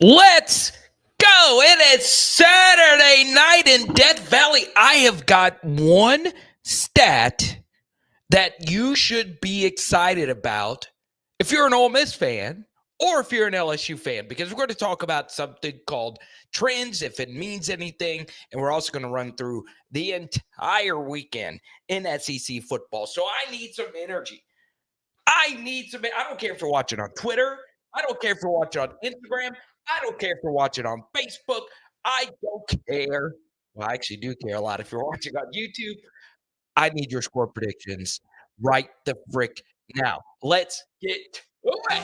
Let's go. It is Saturday night in Death Valley. I have got one stat that you should be excited about if you're an Ole Miss fan or if you're an LSU fan, because we're going to talk about something called trends, if it means anything, and we're also going to run through the entire weekend in SEC football. So I need some energy. I don't care if you're watching on Twitter. I don't care if you're watching on Instagram. I don't care if you're watching on Facebook. I don't care. Well, I actually do care a lot if you're watching on YouTube. I need your score predictions right the frick now. Let's get to it.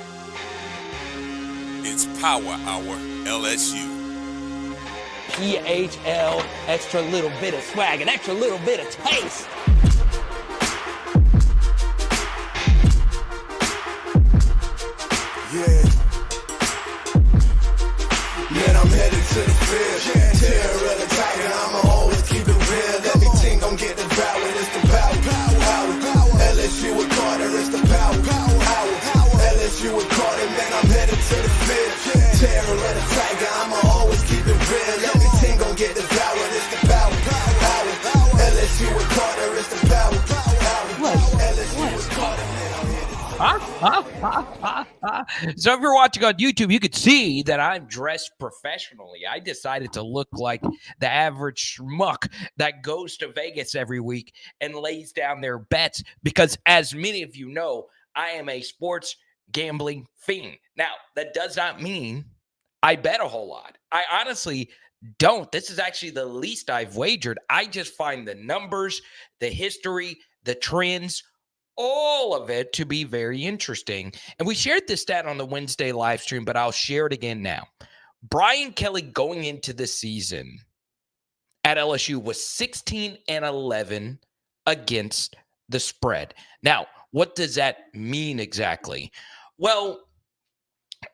It's Power Hour LSU. PHL, extra little bit of swag, an extra little bit of taste. Yeah. Man, I'm headed to the field. Terror of the tiger, I'ma always keep it real. Everything gon' get devoured, it's the power. LSU with Carter, it's the power. LSU with Carter, man, I'm headed to the field. Terror of the tiger, I'ma always keep it real. Everything gon' get devoured, it's the power. LSU with Carter, it's the power. LSU with Carter, man, I'm headed. So if you're watching on YouTube, you could see that I'm dressed professionally. I decided to look like the average schmuck that goes to Vegas every week and lays down their bets because, as many of you know, I am a sports gambling fiend. Now, that does not mean I bet a whole lot. I honestly don't. This is actually the least I've wagered. I just find the numbers, the history, the trends, all of it to be very interesting. And we shared this stat on the Wednesday live stream, but I'll share it again now. Brian Kelly going into the season at LSU was 16-11 against the spread. Now, what does that mean exactly? Well,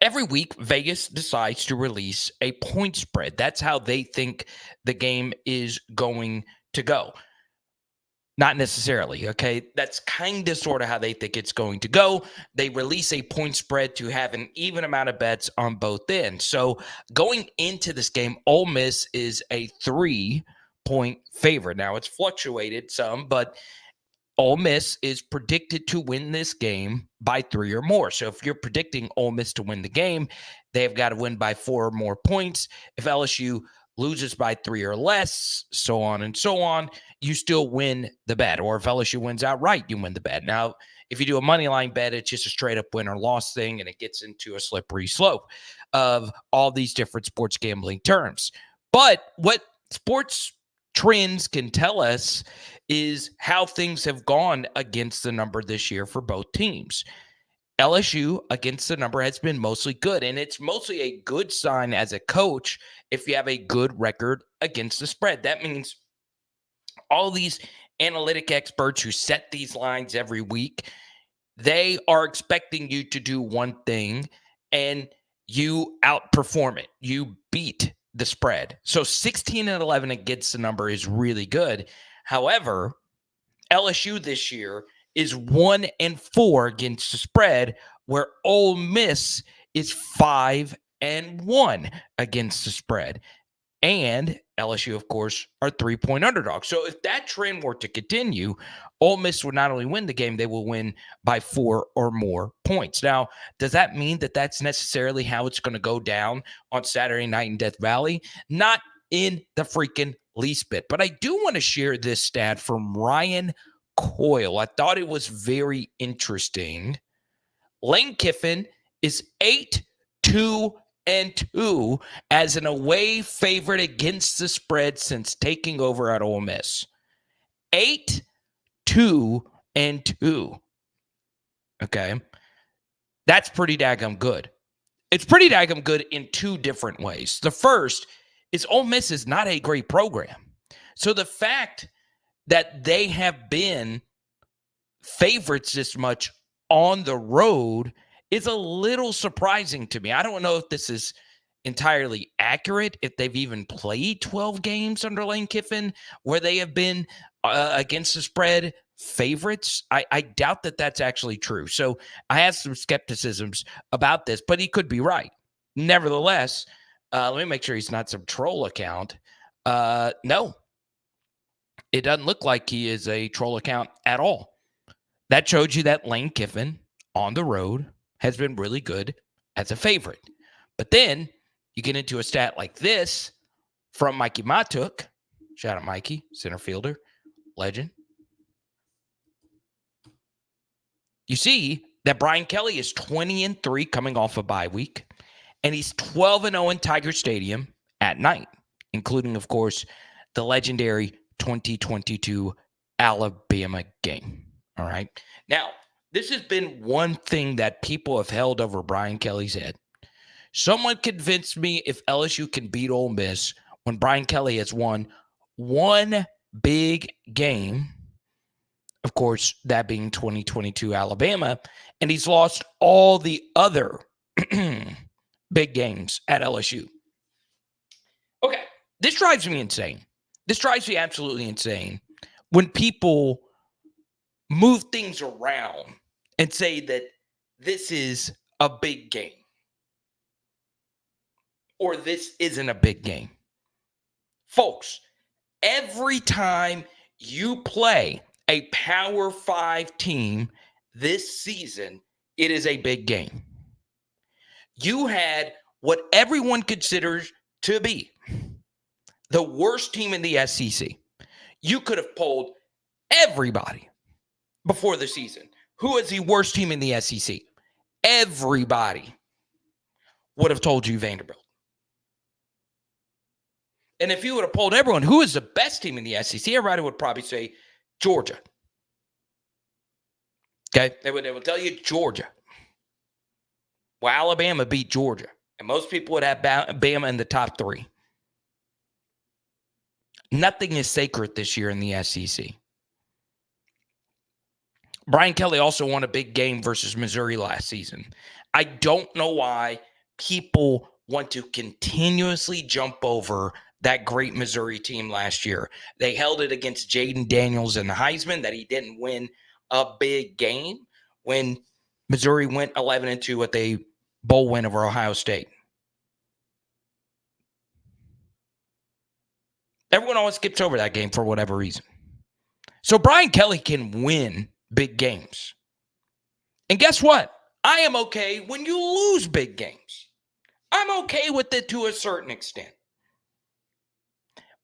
every week, Vegas decides to release a point spread. That's how they think the game is going to go. Not necessarily, okay? That's kind of sort of how they think it's going to go. They release a point spread to have an even amount of bets on both ends. So going into this game, Ole Miss is a 3-point favorite. Now, it's fluctuated some, but Ole Miss is predicted to win this game by 3 or more. So if you're predicting Ole Miss to win the game, they've got to win by 4 or more points. If LSU loses by 3 or less, so on and so on, you still win the bet. Or if LSU wins outright, you win the bet. Now, if you do a money line bet, it's just a straight up win or loss thing, and it gets into a slippery slope of all these different sports gambling terms. But what sports trends can tell us is how things have gone against the number this year for both teams. LSU against the number has been mostly good, and it's mostly a good sign as a coach if you have a good record against the spread. That means all these analytic experts who set these lines every week, they are expecting you to do one thing, and you outperform it. You beat the spread. So 16-11 against the number is really good. However, LSU this year is 1-4 against the spread, where Ole Miss is 5-1 against the spread. And LSU, of course, are 3-point underdogs. So if that trend were to continue, Ole Miss would not only win the game, they will win by 4 or more points. Now, does that mean that that's necessarily how it's going to go down on Saturday night in Death Valley? Not in the freaking least bit. But I do want to share this stat from Ryan Coyle. I thought it was very interesting. Lane Kiffin is 8-2-2 as an away favorite against the spread since taking over at Ole Miss. 8-2-2. Okay. That's pretty daggum good. It's pretty daggum good in two different ways. The first is Ole Miss is not a great program. So the fact that they have been favorites this much on the road is a little surprising to me. I don't know if this is entirely accurate, if they've even played 12 games under Lane Kiffin where they have been against the spread favorites. I doubt that that's actually true. So I have some skepticisms about this, but he could be right. Nevertheless, let me make sure he's not some troll account. No, it doesn't look like he is a troll account at all. That showed you that Lane Kiffin on the road has been really good as a favorite. But then you get into a stat like this from Mikey Matuk. Shout out Mikey, center fielder, legend. You see that Brian Kelly is 20-3 coming off a bye week, and he's 12-0 in Tiger Stadium at night, including, of course, the legendary 2022 Alabama game. All right. Now, this has been one thing that people have held over Brian Kelly's head. Someone convinced me if LSU can beat Ole Miss when Brian Kelly has won one big game, of course, that being 2022 Alabama, and he's lost all the other big games at LSU. Okay, this drives me insane. This drives me absolutely insane when people move things around and say that this is a big game or this isn't a big game. Folks, every time you play a Power 5 team this season, it is a big game. You had what everyone considers to be the worst team in the SEC. You could have polled everybody before the season. Who is the worst team in the SEC? Everybody would have told you Vanderbilt. And if you would have polled everyone, who is the best team in the SEC, everybody would probably say Georgia. Okay? They would tell you Georgia. Well, Alabama beat Georgia. And most people would have Bama in the top 3. Nothing is sacred this year in the SEC. Brian Kelly also won a big game versus Missouri last season. I don't know why people want to continuously jump over that great Missouri team last year. They held it against Jaden Daniels and the Heisman that he didn't win a big game when Missouri went 11-2 with a bowl win over Ohio State. Everyone always skips over that game for whatever reason. So Brian Kelly can win big games. And guess what? I am okay when you lose big games. I'm okay with it to a certain extent.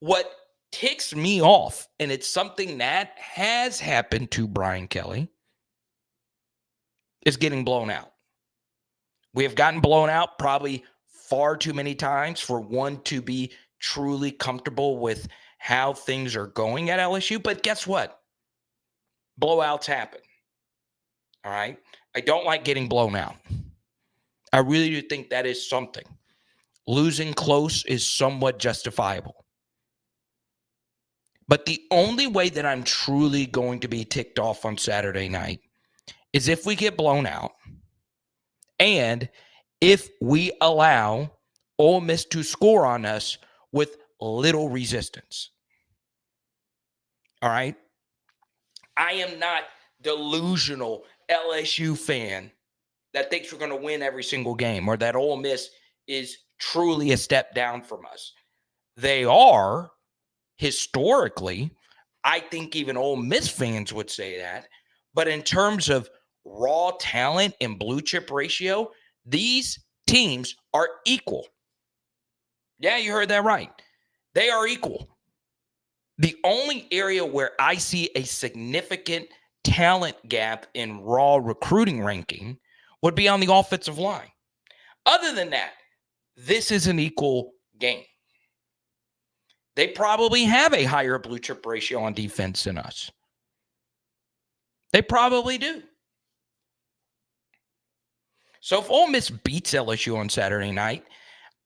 What ticks me off, and it's something that has happened to Brian Kelly, is getting blown out. We have gotten blown out probably far too many times for one to be truly comfortable with how things are going at LSU. But guess what? Blowouts happen. All right? I don't like getting blown out. I really do think that is something. Losing close is somewhat justifiable. But the only way that I'm truly going to be ticked off on Saturday night is if we get blown out and if we allow Ole Miss to score on us with little resistance. All right? I am not delusional LSU fan that thinks we're going to win every single game or that Ole Miss is truly a step down from us. They are. Historically, I think even Ole Miss fans would say that. But in terms of raw talent and blue chip ratio, these teams are equal. Yeah, you heard that right. They are equal. The only area where I see a significant talent gap in raw recruiting ranking would be on the offensive line. Other than that, this is an equal game. They probably have a higher blue chip ratio on defense than us. They probably do. So if Ole Miss beats LSU on Saturday night,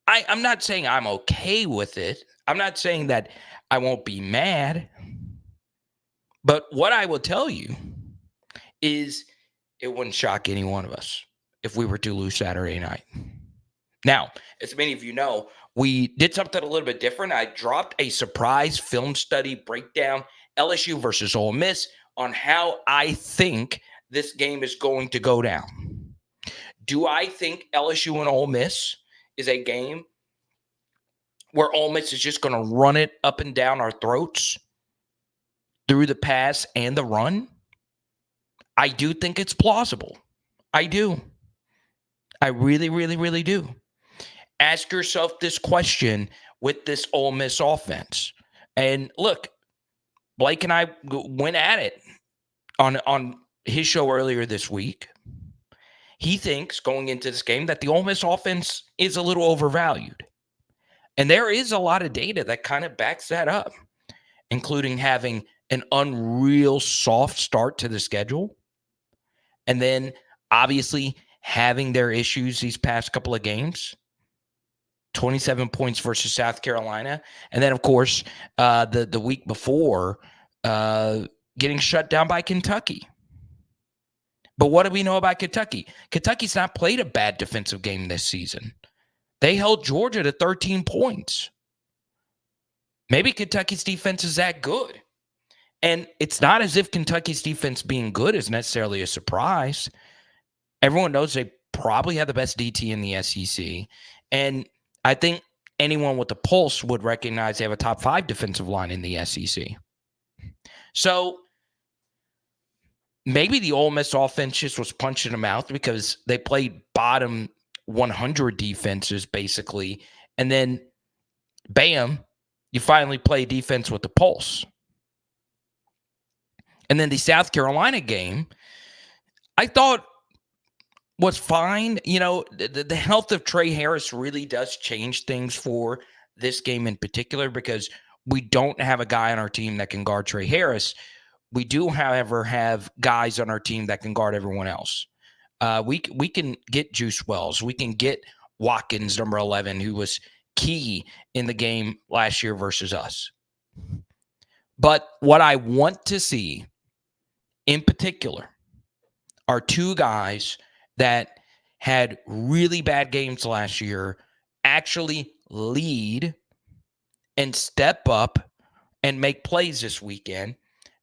I'm not saying I'm okay with it. I'm not saying that I won't be mad. But what I will tell you is it wouldn't shock any one of us if we were to lose Saturday night. Now, as many of you know, we did something a little bit different. I dropped a surprise film study breakdown, LSU versus Ole Miss, on how I think this game is going to go down. Do I think LSU and Ole Miss is a game where Ole Miss is just going to run it up and down our throats through the pass and the run, I do think it's plausible. I do. I really, really, really do. Ask yourself this question with this Ole Miss offense. And look, Blake and I went at it on his show earlier this week. He thinks going into this game that the Ole Miss offense is a little overvalued. And there is a lot of data that kind of backs that up, including having an unreal soft start to the schedule. And then obviously having their issues these past couple of games. 27 points versus South Carolina. And then, of course, the week before, getting shut down by Kentucky. But what do we know about Kentucky? Kentucky's not played a bad defensive game this season. They held Georgia to 13 points. Maybe Kentucky's defense is that good. And it's not as if Kentucky's defense being good is necessarily a surprise. Everyone knows they probably have the best DT in the SEC. And I think anyone with a pulse would recognize they have a top 5 defensive line in the SEC. So maybe the Ole Miss offense just was punched in the mouth because they played bottom 100 defenses basically. And then, bam, you finally play defense with the pulse. And then the South Carolina game, I thought was fine. You know, the health of Trey Harris really does change things for this game in particular because we don't have a guy on our team that can guard Trey Harris. We do, however, have guys on our team that can guard everyone else. We can get Juice Wells. We can get Watkins, number 11, who was key in the game last year versus us. But what I want to see in particular are 2 guys that had really bad games last year actually lead and step up and make plays this weekend.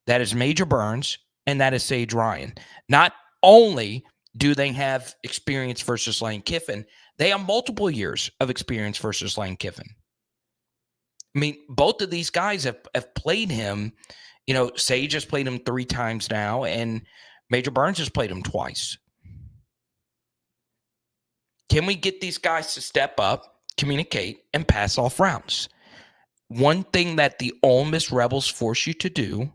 That is Major Burns and that is Sage Ryan. Not only do they have experience versus Lane Kiffin, they have multiple years of experience versus Lane Kiffin. I mean, both of these guys have played him. You know, Sage has played him 3 times now, and Major Burns has played him twice. Can we get these guys to step up, communicate, and pass off routes? One thing that the Ole Miss Rebels force you to do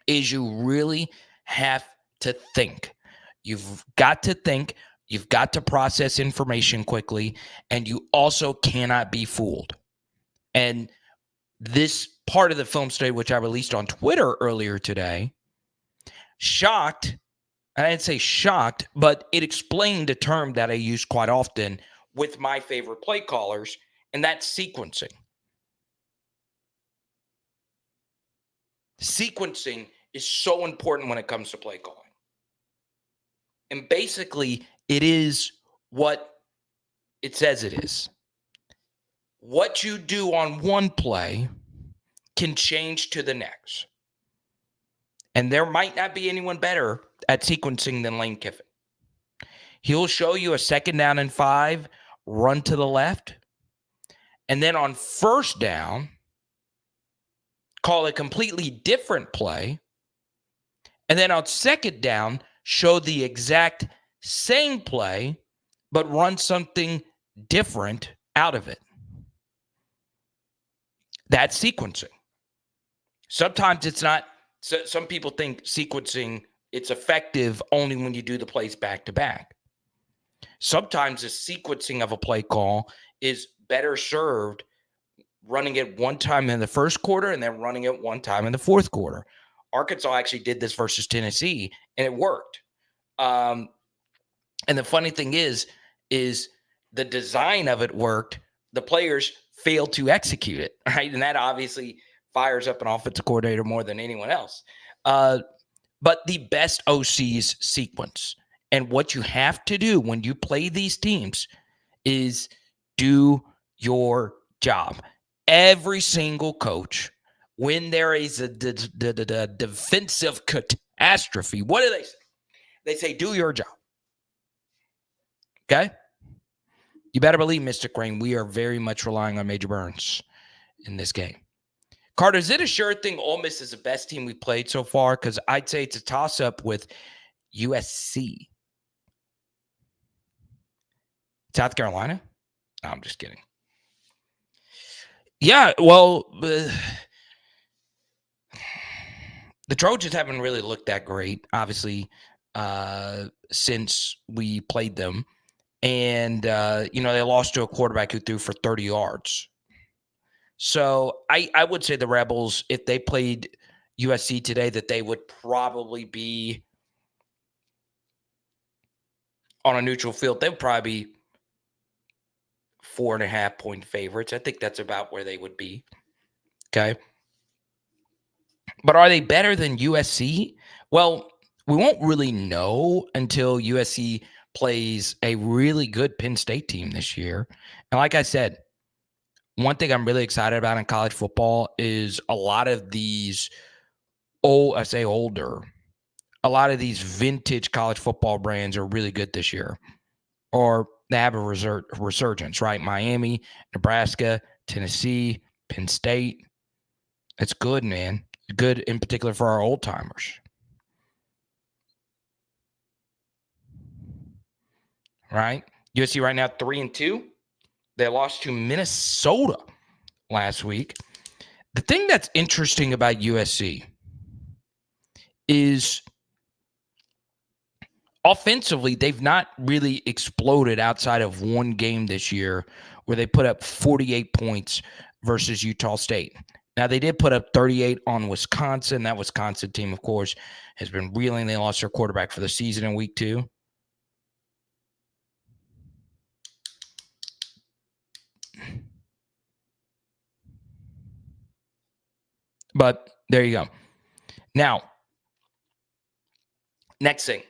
is you really have to think. You've got to think. You've got to process information quickly, and you also cannot be fooled. And this part of the film study, which I released on Twitter earlier today, shocked. I didn't say shocked, but it explained a term that I use quite often with my favorite play callers, and that's sequencing. Sequencing is so important when it comes to play calling. And basically, it is what it says it is. What you do on one play can change to the next. And there might not be anyone better at sequencing than Lane Kiffin. He'll show you a 2nd down and 5, run to the left. And then on 1st down, call a completely different play. And then on 2nd down, show the exact same play, but run something different out of it. That's sequencing. Sometimes it's not. So some people think sequencing, it's effective only when you do the plays back to back. Sometimes the sequencing of a play call is better served running it one time in the first quarter and then running it one time in the fourth quarter. Arkansas actually did this versus Tennessee, and it worked. And the funny thing is the design of it worked. The players failed to execute it, right? And that obviously fires up an offensive coordinator more than anyone else. But the best OCs sequence. And what you have to do when you play these teams is do your job. Every single coach, when there is a defensive catastrophe, what do they say? They say, do your job. Okay? You better believe, Mystic Rain, we are very much relying on Major Burns in this game. Carter, is it a sure thing Ole Miss is the best team we played so far? Because I'd say it's a toss-up with USC. South Carolina? No, I'm just kidding. Yeah, well, the Trojans haven't really looked that great, obviously, since we played them. And, they lost to a quarterback who threw for 30 yards. So I would say the Rebels, if they played USC today, that they would probably be on a neutral field. They would probably be 4.5-point favorites. I think that's about where they would be. Okay. But are they better than USC? Well, we won't really know until USC plays a really good Penn State team this year. And like I said, one thing I'm really excited about in college football is a lot of these older, a lot of these vintage college football brands are really good this year. Or they have a resurgence, right? Miami, Nebraska, Tennessee, Penn State. It's good, man. Good in particular for our old timers. Right? USC right now 3-2. They lost to Minnesota last week. The thing that's interesting about USC is offensively, they've not really exploded outside of one game this year where they put up 48 points versus Utah State. Now, they did put up 38 on Wisconsin. That Wisconsin team, of course, has been reeling. They lost their quarterback for the season in week 2. But there you go. Now, next thing.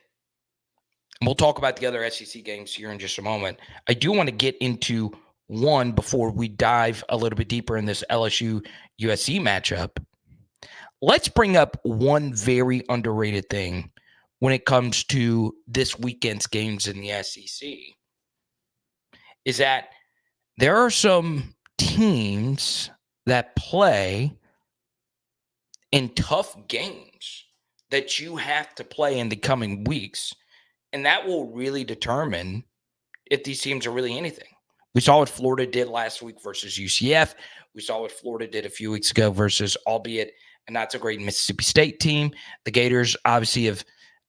We'll talk about the other SEC games here in just a moment. I do want to get into one before we dive a little bit deeper in this LSU-USC matchup. Let's bring up one very underrated thing when it comes to this weekend's games in the SEC. Is that there are some teams that play in tough games that you have to play in the coming weeks. And that will really determine if these teams are really anything. We saw what Florida did last week versus UCF. We saw what Florida did a few weeks ago versus, albeit a not so great Mississippi State team. The Gators obviously have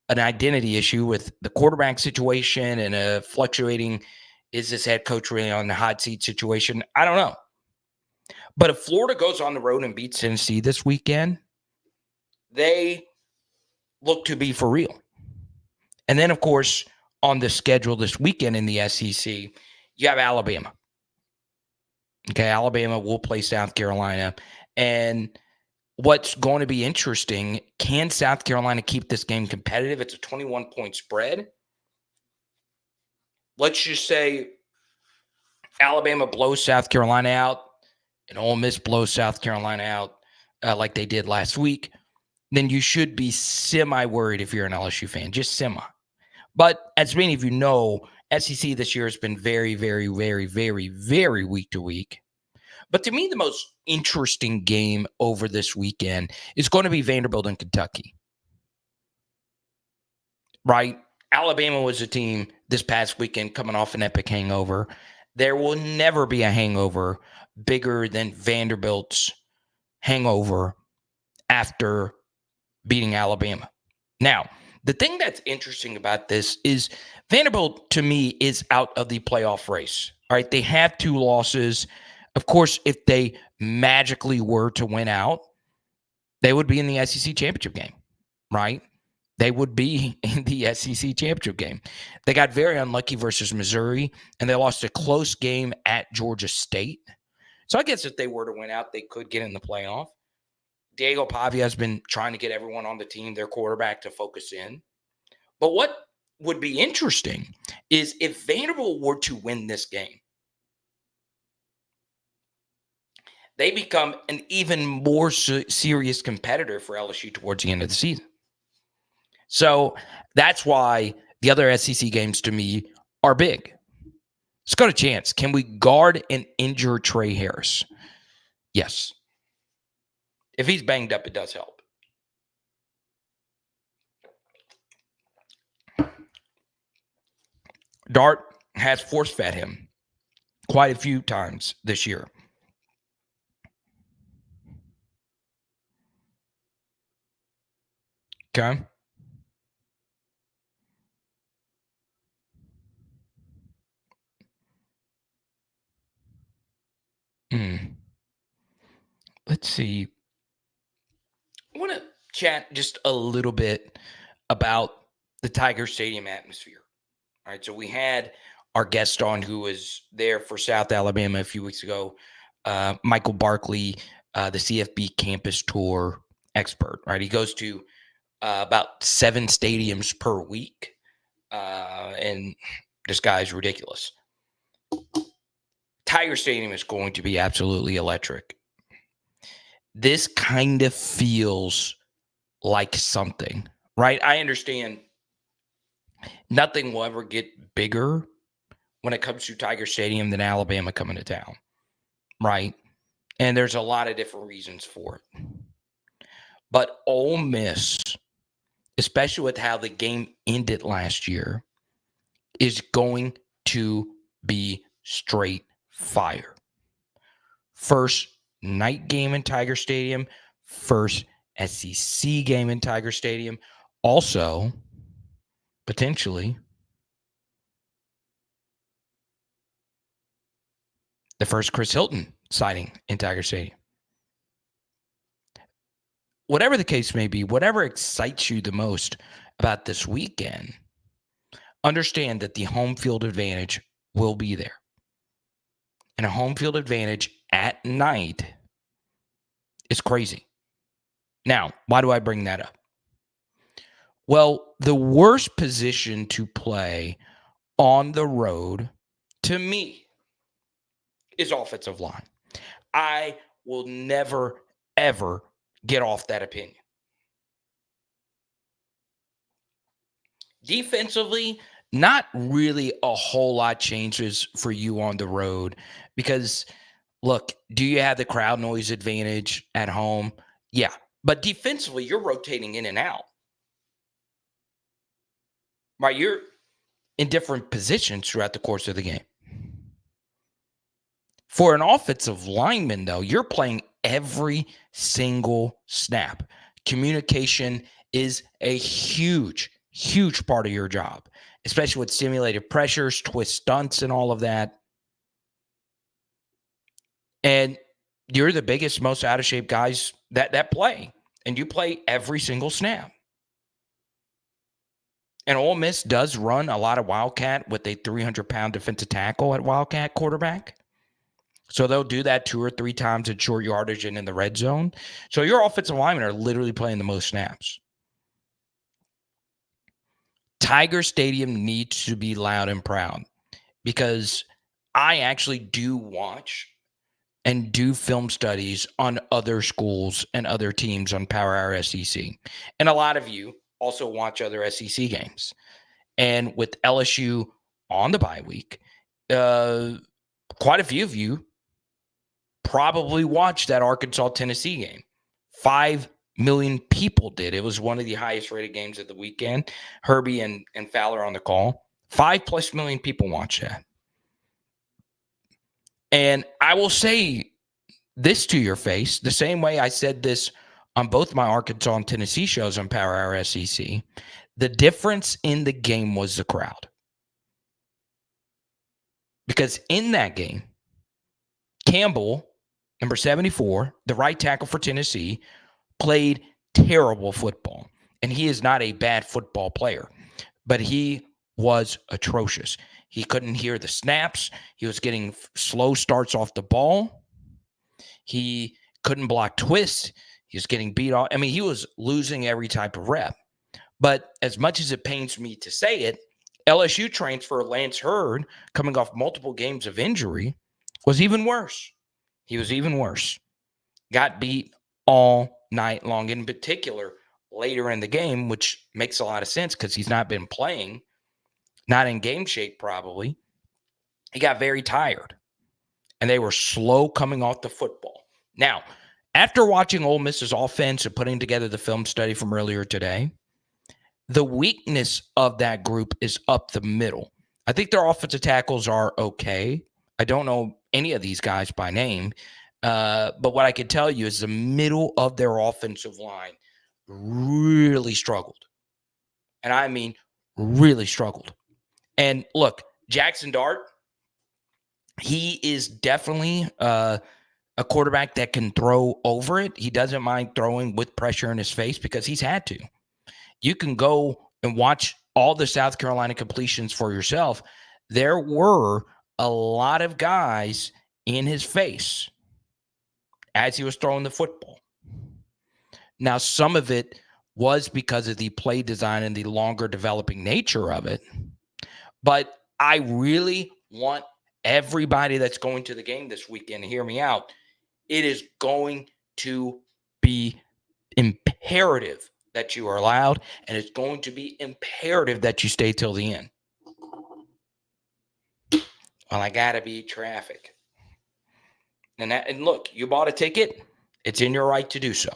an identity issue with the quarterback situation and a fluctuating, is this head coach really on the hot seat situation? I don't know. But if Florida goes on the road and beats Tennessee this weekend, they look to be for real. And then, of course, on the schedule this weekend in the SEC, you have Alabama. Okay, Alabama will play South Carolina. And what's going to be interesting, can South Carolina keep this game competitive? It's a 21-point spread. Let's just say Alabama blows South Carolina out and Ole Miss blows South Carolina out like they did last week. Then you should be semi-worried if you're an LSU fan, just semi. But as many of you know, SEC this year has been very, very, very, very, very week to week. But to me, the most interesting game over this weekend is going to be Vanderbilt and Kentucky. Right? Alabama was a team this past weekend coming off an epic hangover. There will never be a hangover bigger than Vanderbilt's hangover after beating Alabama. Now, the thing that's interesting about this is Vanderbilt, to me, is out of the playoff race. All right, they have 2 losses. Of course, if they magically were to win out, they would be in the SEC championship game, right? They would be in the SEC championship game. They got very unlucky versus Missouri, and they lost a close game at Georgia State. So I guess if they were to win out, they could get in the playoff. Diego Pavia has been trying to get everyone on the team, their quarterback, to focus in. But what would be interesting is if Vanderbilt were to win this game, they become an even more serious competitor for LSU towards the end of the season. So that's why the other SEC games to me are big. Let's go to Chance. Can we guard and injure Trey Harris? Yes. If he's banged up, it does help. Dart has force-fed him quite a few times this year. Okay. Let's see. I want to chat just a little bit about the Tiger Stadium atmosphere. All right. So we had our guest on who was there for South Alabama a few weeks ago, Michael Barkley, the CFB campus tour expert. Right. He goes to about 7 stadiums per week. And this guy is ridiculous. Tiger Stadium is going to be absolutely electric. This kind of feels like something, right? I understand nothing will ever get bigger when it comes to Tiger Stadium than Alabama coming to town, right? And there's a lot of different reasons for it. But Ole Miss, especially with how the game ended last year, is going to be straight fire. First night game in Tiger Stadium, first SEC game in Tiger Stadium, also potentially the first Chris Hilton sighting in Tiger Stadium. Whatever the case may be, whatever excites you the most about this weekend, understand that the home field advantage will be there. And a home field advantage at night is crazy. Now, why do I bring that up? Well, the worst position to play on the road, to me, is offensive line. I will never, ever get off that opinion. Defensively, not really a whole lot changes for you on the road because, look, do you have the crowd noise advantage at home? Yeah. But defensively, you're rotating in and out. Right? You're in different positions throughout the course of the game. For an offensive lineman, though, you're playing every single snap. Communication is a huge, huge part of your job, especially with simulated pressures, twist stunts, and all of that. And you're the biggest, most out of shape guys that play, and you play every single snap. And Ole Miss does run a lot of Wildcat with a 300-pound defensive tackle at Wildcat quarterback. So they'll do that 2 or 3 times at short yardage and in the red zone. So your offensive linemen are literally playing the most snaps. Tiger Stadium needs to be loud and proud because I actually do watch and do film studies on other schools and other teams on Power Hour SEC. And a lot of you also watch other SEC games. And with LSU on the bye week, quite a few of you probably watched that Arkansas-Tennessee game. 5 million people did. It was one of the highest rated games of the weekend. Herbie and Fowler on the call. 5+ million people watched that. And I will say this to your face, the same way I said this on both my Arkansas and Tennessee shows on Power Hour SEC. The difference in the game was the crowd. Because in that game, Campbell, number 74, the right tackle for Tennessee, played terrible football. And he is not a bad football player, but he was atrocious. He couldn't hear the snaps. He was getting slow starts off the ball. He couldn't block twists. He was getting beat off. I mean, he was losing every type of rep. But as much as it pains me to say it, LSU transfer Lance Hurd, coming off multiple games of injury, was even worse. He was even worse. Got beat all night long, in particular later in the game, which makes a lot of sense because he's not been playing, not in game shape probably. he got very tired, and they were slow coming off the football. Now, after watching Ole Miss's offense and putting together the film study from earlier today, the weakness of that group is up the middle. I think their offensive tackles are okay. I don't know any of these guys by name, but what I can tell you is the middle of their offensive line really struggled. And I mean really struggled. And look, Jackson Dart, he is definitely a quarterback that can throw over it. He doesn't mind throwing with pressure in his face because he's had to. You can go and watch all the South Carolina completions for yourself. There were a lot of guys in his face as he was throwing the football. Now, some of it was because of the play design and the longer developing nature of it. But I really want everybody that's going to the game this weekend to hear me out. It is going to be imperative that you are loud, and it's going to be imperative that you stay till the end. Well, I got to beat traffic. And look, you bought a ticket. It's in your right to do so.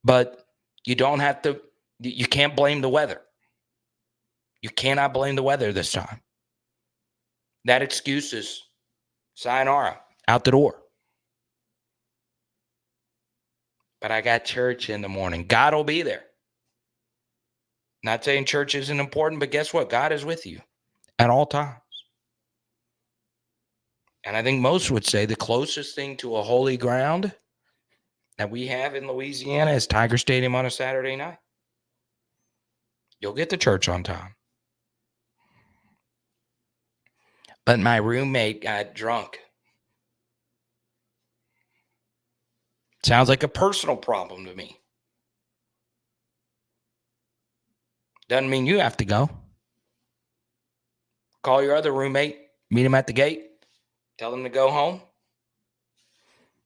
But you don't have to, you can't blame the weather. You cannot blame the weather this time. That excuse is sayonara, out the door. But I got church in the morning. God will be there. Not saying church isn't important, but guess what? God is with you at all times. And I think most would say the closest thing to a holy ground that we have in Louisiana is Tiger Stadium on a Saturday night. You'll get to church on time. But my roommate got drunk. Sounds like a personal problem to me. Doesn't mean you have to go. Call your other roommate, meet him at the gate, tell him to go home,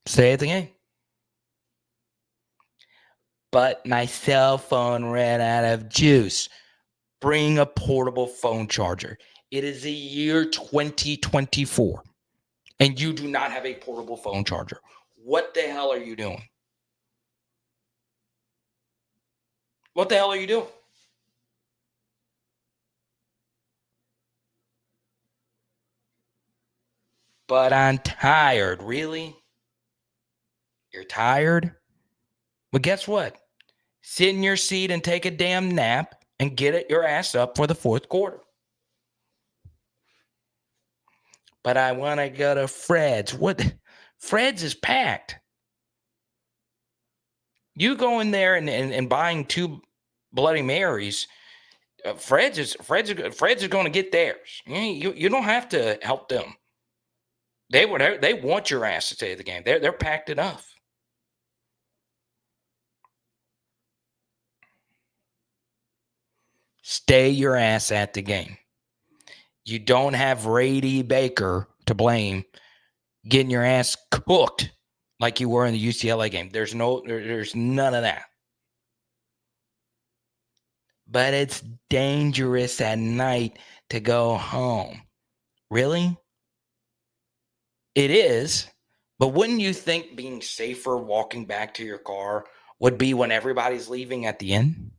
stay at the game. But my cell phone ran out of juice. Bring a portable phone charger. It is the year 2024, and you do not have a portable phone charger. What the hell are you doing? What the hell are you doing? But I'm tired. Really? You're tired? Well, guess what? Sit in your seat and take a damn nap and get your ass up for the fourth quarter. But I want to go to Fred's. What? Fred's is packed. You go in there and buying 2 Bloody Marys, Fred's is going to get theirs. You don't have to help them. They want your ass to stay at the game. They're packed enough. Stay your ass at the game. You don't have Brady Baker to blame getting your ass cooked like you were in the UCLA game. There's none of that. But it's dangerous at night to go home. Really? It is. But wouldn't you think being safer walking back to your car would be when everybody's leaving at the end?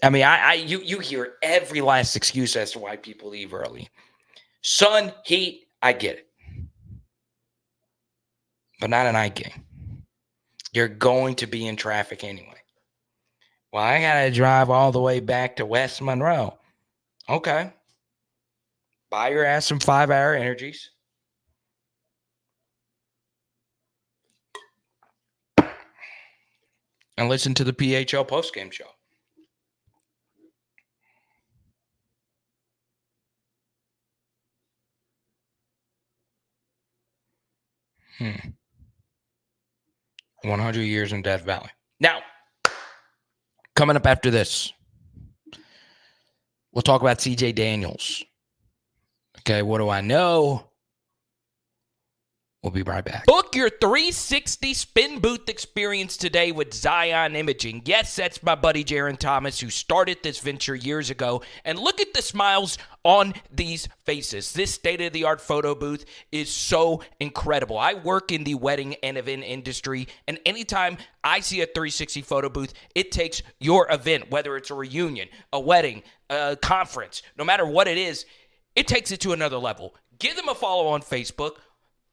I mean, you hear every last excuse as to why people leave early. Sun, heat, I get it. But not a night game. You're going to be in traffic anyway. Well, I got to drive all the way back to West Monroe. Okay. Buy your ass some 5-hour energies. And listen to the PHL postgame show. Hmm. 100 years in Death Valley. Now, coming up after this, we'll talk about CJ Daniels. Okay, what do I know? We'll be right back. Book your 360 spin booth experience today with Zion Imaging. Yes, that's my buddy Jaron Thomas who started this venture years ago. And look at the smiles on these faces. This state-of-the-art photo booth is so incredible. I work in the wedding and event industry, and anytime I see a 360 photo booth, it takes your event, whether it's a reunion, a wedding, a conference, no matter what it is, it takes it to another level. Give them a follow on Facebook.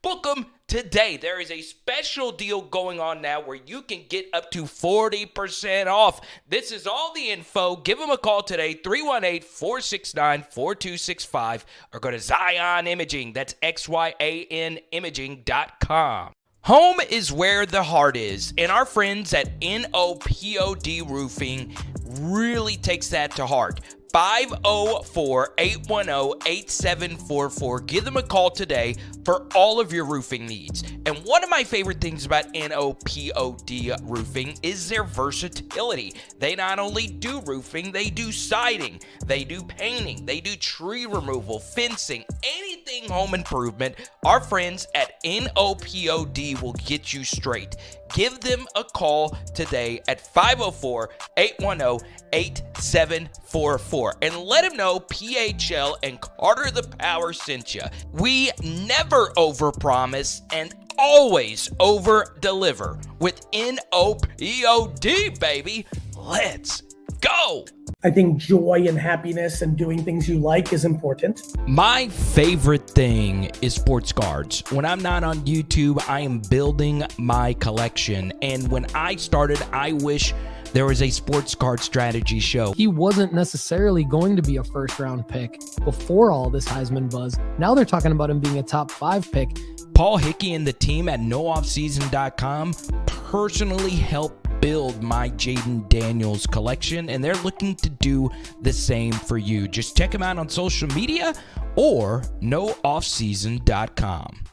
Book them today. There is a special deal going on now where you can get up to 40% off. This is all the info. Give them a call today, 318-469-4265, or go to Zion Imaging. That's XYAN Imaging.com. Home is where the heart is, and our friends at NOPOD Roofing really takes that to heart. 504-810-8744. Give them a call today for all of your roofing needs. And one of my favorite things about NOPOD Roofing is their versatility. They not only do roofing, they do siding, they do painting, they do tree removal, fencing, anything home improvement. Our friends at NOPOD will get you straight. Give them a call today at 504-810-8744 and let them know PHL and Carter the Power sent you. We never overpromise and always over-deliver with NOPOD, baby. Let's go. I think joy and happiness and doing things you like is important. My favorite thing is sports cards. When I'm not on YouTube, I am building my collection. And when I started, I wish there was a sports card strategy show. He wasn't necessarily going to be a first-round pick before all this Heisman buzz. Now they're talking about him being a top 5 pick. Paul Hickey and the team at nooffseason.com personally helped build my Jaden Daniels collection, and they're looking to do the same for you. Just check them out on social media or nooffseason.com.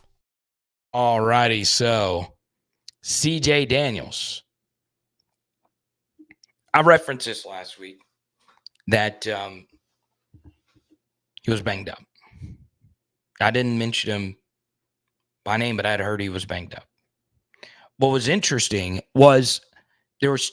Alrighty, so CJ Daniels. I referenced this last week that he was banged up. I didn't mention him by name, but I'd heard he was banged up. What was interesting was there was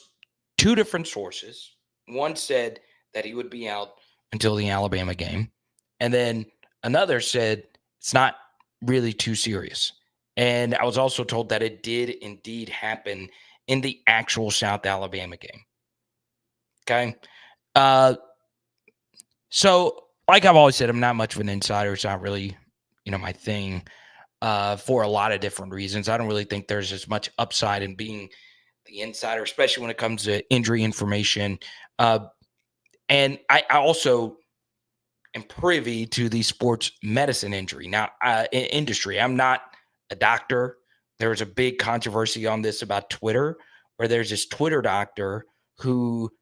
two different sources. One said that he would be out until the Alabama game, and then another said it's not really too serious. And I was also told that it did indeed happen in the actual South Alabama game. Okay. So like I've always said, I'm not much of an insider. It's not really, my thing for a lot of different reasons. I don't really think there's as much upside in being the insider, especially when it comes to injury information. And I also am privy to the sports medicine industry. I'm not a doctor. There was a big controversy on this about Twitter, where there's this Twitter doctor who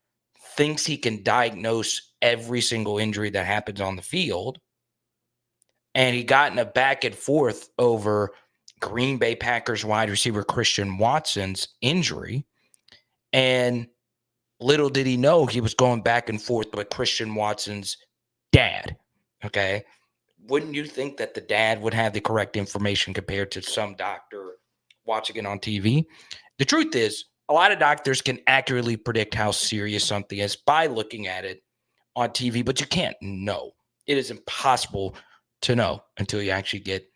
thinks he can diagnose every single injury that happens on the field. And he got in a back and forth over Green Bay Packers wide receiver Christian Watson's injury. And little did he know he was going back and forth with Christian Watson's dad. Okay. Wouldn't you think that the dad would have the correct information compared to some doctor watching it on TV? The truth is, a lot of doctors can accurately predict how serious something is by looking at it on TV, but you can't know. It is impossible to know until you actually get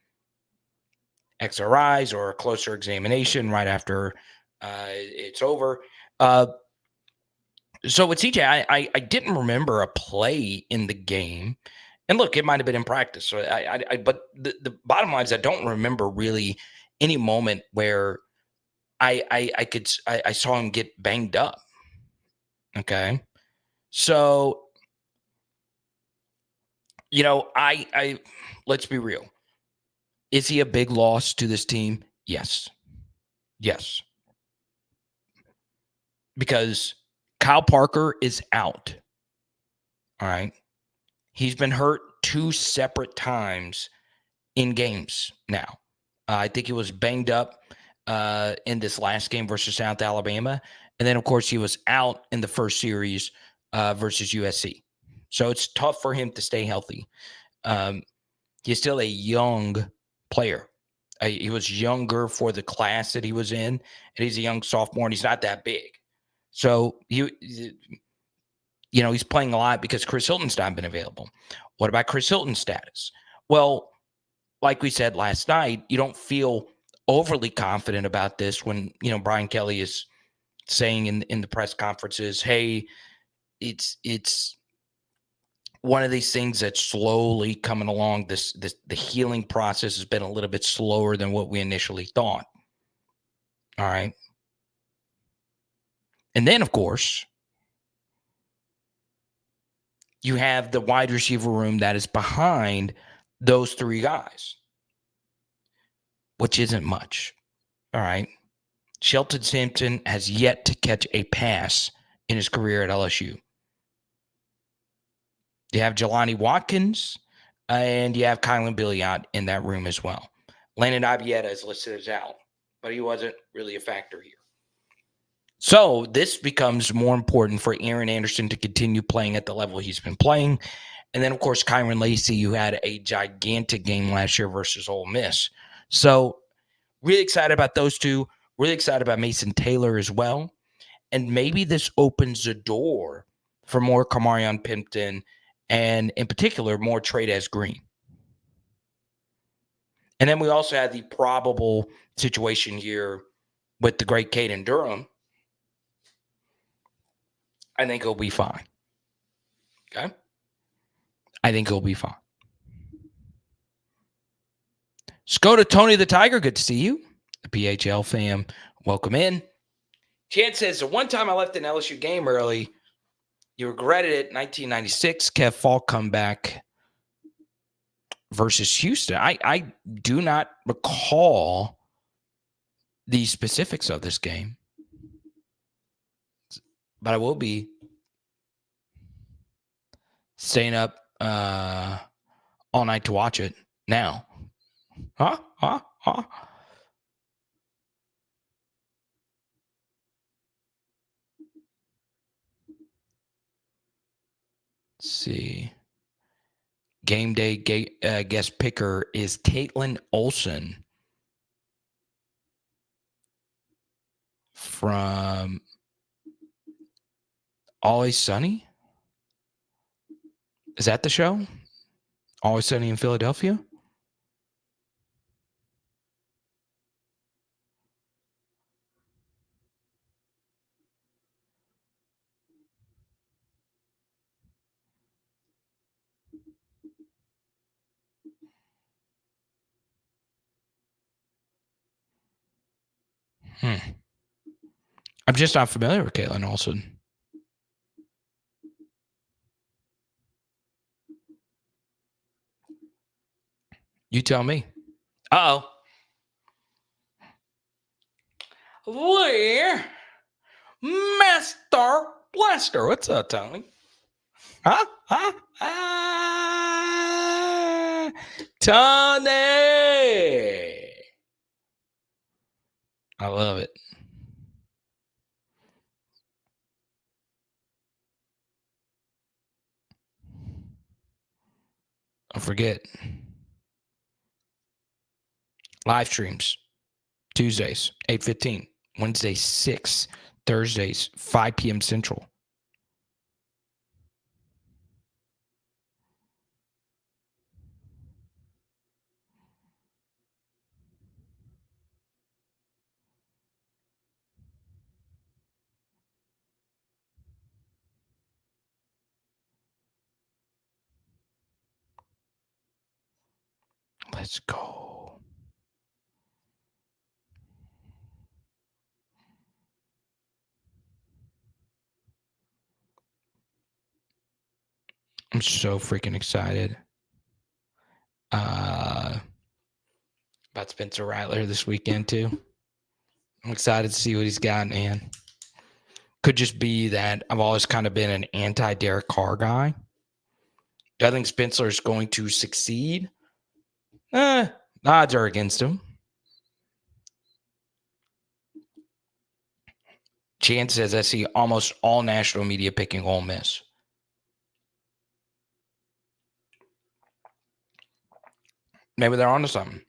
XRIs or a closer examination right after it's over. So with CJ, I didn't remember a play in the game. And look, it might have been in practice. So but the bottom line is I don't remember really any moment where I saw him get banged up. Okay. So, I let's be real. Is he a big loss to this team? Yes. Yes. Because Kyle Parker is out. All right. He's been hurt 2 separate times in games now. I think he was banged up in this last game versus South Alabama. And then, of course, he was out in the first series versus USC. So it's tough for him to stay healthy. He's still a young player. He was younger for the class that he was in, and he's a young sophomore, and he's not that big. So he's playing a lot because Chris Hilton's not been available. What about Chris Hilton's status? Well, like we said last night, you don't feel overly confident about this when, Brian Kelly is saying in the press conferences, hey, it's one of these things that's slowly coming along. The healing process has been a little bit slower than what we initially thought. All right. And then, of course, you have the wide receiver room that is behind those three guys, which isn't much. All right. Shelton Sampson has yet to catch a pass in his career at LSU. You have Jelani Watkins, and you have Kylan Billiot in that room as well. Landon Abieta is listed as out, but he wasn't really a factor here. So this becomes more important for Aaron Anderson to continue playing at the level he's been playing. And then, of course, Kyron Lacey, who had a gigantic game last year versus Ole Miss. So really excited about those two. Really excited about Mason Taylor as well. And maybe this opens the door for more Kamarion Pimpton and, in particular, more Trey'Dez Green. And then we also had the probable situation here with the great Caden Durham. I think he'll be fine. Okay? I think he'll be fine. Let's go to Tony the Tiger. Good to see you. The PHL fam, welcome in. Chance says, the one time I left an LSU game early, you regretted it. 1996, Kev Falk comeback versus Houston. I do not recall the specifics of this game, but I will be staying up all night to watch it now. Huh? Let's see. Game day guest picker is Caitlin Olsen from Always Sunny. Is that the show? Always Sunny in Philadelphia? I'm just not familiar with Caitlin Olsen. You tell me. Uh-oh. Lee Master Blaster. What's up, Tony? Tony. I love it. Don't forget. Live streams. Tuesdays, 8:15. Wednesdays, 6. Thursdays, 5 p.m. Central. Let's go. I'm so freaking excited about Spencer Rattler this weekend, too. I'm excited to see what he's got, man. Could just be that I've always kind of been an anti-Derek Carr guy. Do I think Spencer is going to succeed? Odds are against him. Chance says I see almost all national media picking Ole Miss. Maybe they're onto something.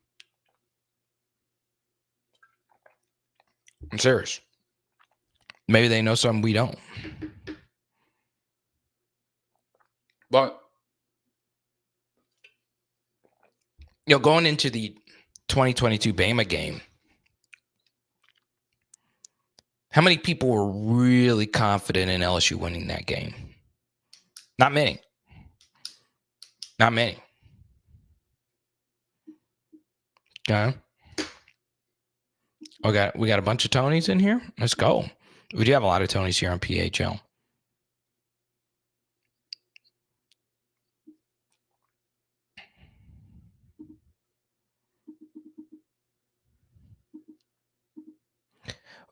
I'm serious. Maybe they know something we don't. But, going into the 2022 Bama game, how many people were really confident in LSU winning that game? Not many. Not many. Okay. We got a bunch of Tonys in here. Let's go. We do have a lot of Tonys here on PHL.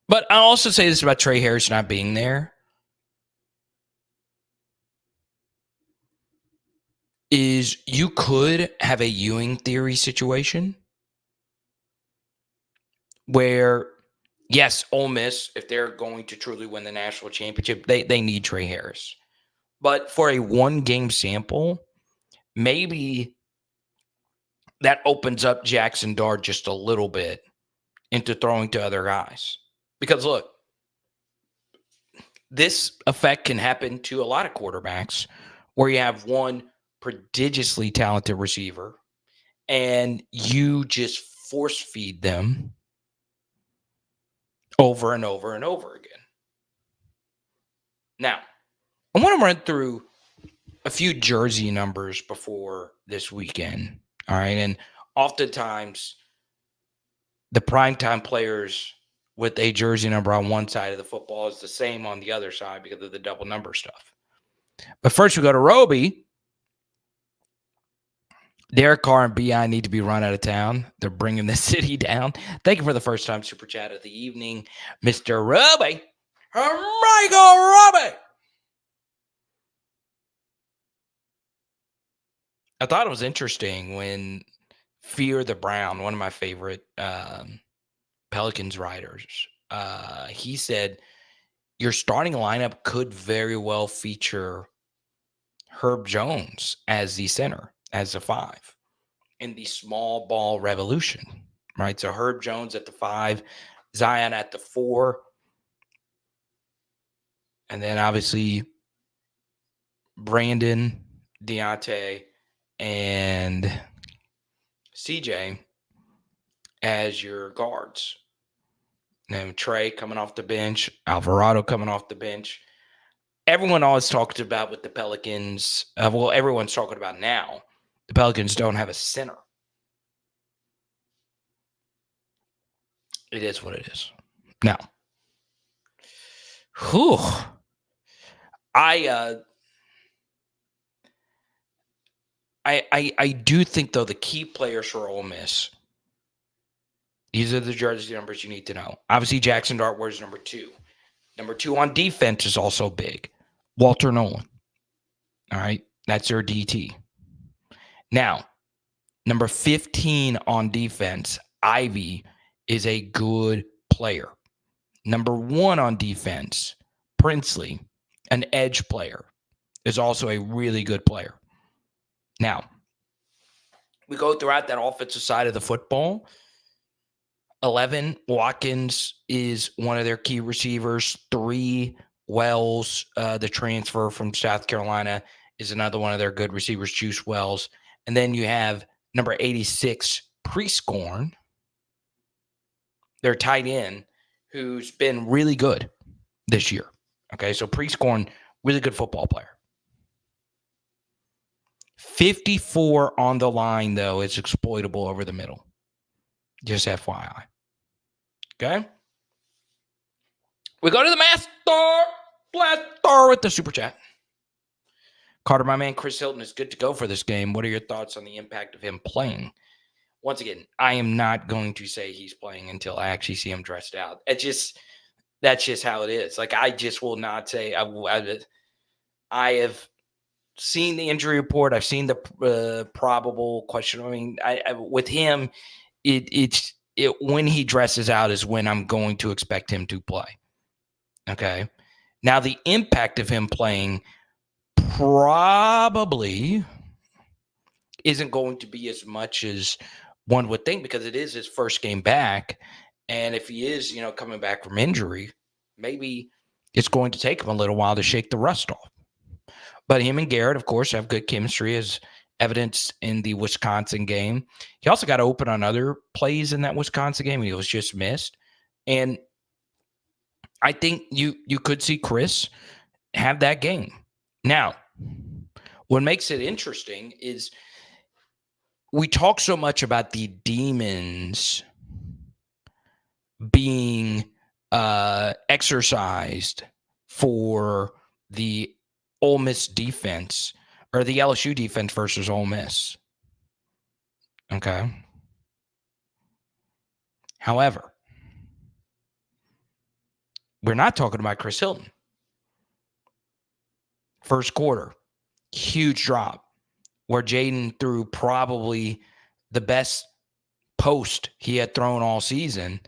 But I'll also say this about Trey Harris not being there. Is you could have a Ewing theory situation where, yes, Ole Miss, if they're going to truly win the national championship, they need Trey Harris. But for a one-game sample, maybe that opens up Jackson Dart just a little bit into throwing to other guys. Because, look, this effect can happen to a lot of quarterbacks where you have one prodigiously talented receiver and you just force feed them over and over and over again. Now, I want to run through a few jersey numbers before this weekend. All right. And oftentimes the primetime players with a jersey number on one side of the football is the same on the other side because of the double number stuff. But first we go to Roby. Derek Carr and B.I. need to be run out of town. They're bringing the city down. Thank you for the first time super chat of the evening, Mr. Roby. Michael Roby. I thought it was interesting when Fear the Brown, one of my favorite Pelicans writers, he said, your starting lineup could very well feature Herb Jones as the center, as a 5 in the small ball revolution, right? So Herb Jones at the 5, Zion at the 4, and then obviously Brandon, Deontay, and CJ as your guards. And Trey coming off the bench, Alvarado coming off the bench. Everyone always talks about with the Pelicans, everyone's talking about now, the Pelicans don't have a center. It is what it is. Now, I do think, though, the key players for Ole Miss, these are the jersey numbers you need to know. Obviously, Jackson Dart wears number 2. Number 2 on defense is also big. Walter Nolan. All right. That's their DT. Now, number 15 on defense, Ivy, is a good player. Number 1 on defense, Princely, an edge player, is also a really good player. Now, we go throughout that offensive side of the football. 11, Watkins is one of their key receivers. 3, Wells, the transfer from South Carolina, is another one of their good receivers, Juice Wells. And then you have number 86, Prescorn, their tight end, who's been really good this year. Okay, so Prescorn, really good football player. 54 on the line, though, is exploitable over the middle. Just FYI. Okay? We go to the Blaster with the super chat. Carter, my man, Chris Hilton is good to go for this game. What are your thoughts on the impact of him playing? Once again, I am not going to say he's playing until I actually see him dressed out. That's just how it is. Like, I just will not say. I have seen the injury report. I've seen the probable question. I mean, with him, it's when he dresses out is when I'm going to expect him to play. Okay. Now, the impact of him playing probably isn't going to be as much as one would think because it is his first game back. And if he is, coming back from injury, maybe it's going to take him a little while to shake the rust off. But him and Garrett, of course, have good chemistry, as evidenced in the Wisconsin game. He also got open on other plays in that Wisconsin game, and he was just missed. And I think you could see Chris have that game. Now, what makes it interesting is we talk so much about the demons being exercised for the Ole Miss defense, or the LSU defense versus Ole Miss. Okay. However, we're not talking about Chris Hilton. First quarter, huge drop where Jaden threw probably the best post he had thrown all season.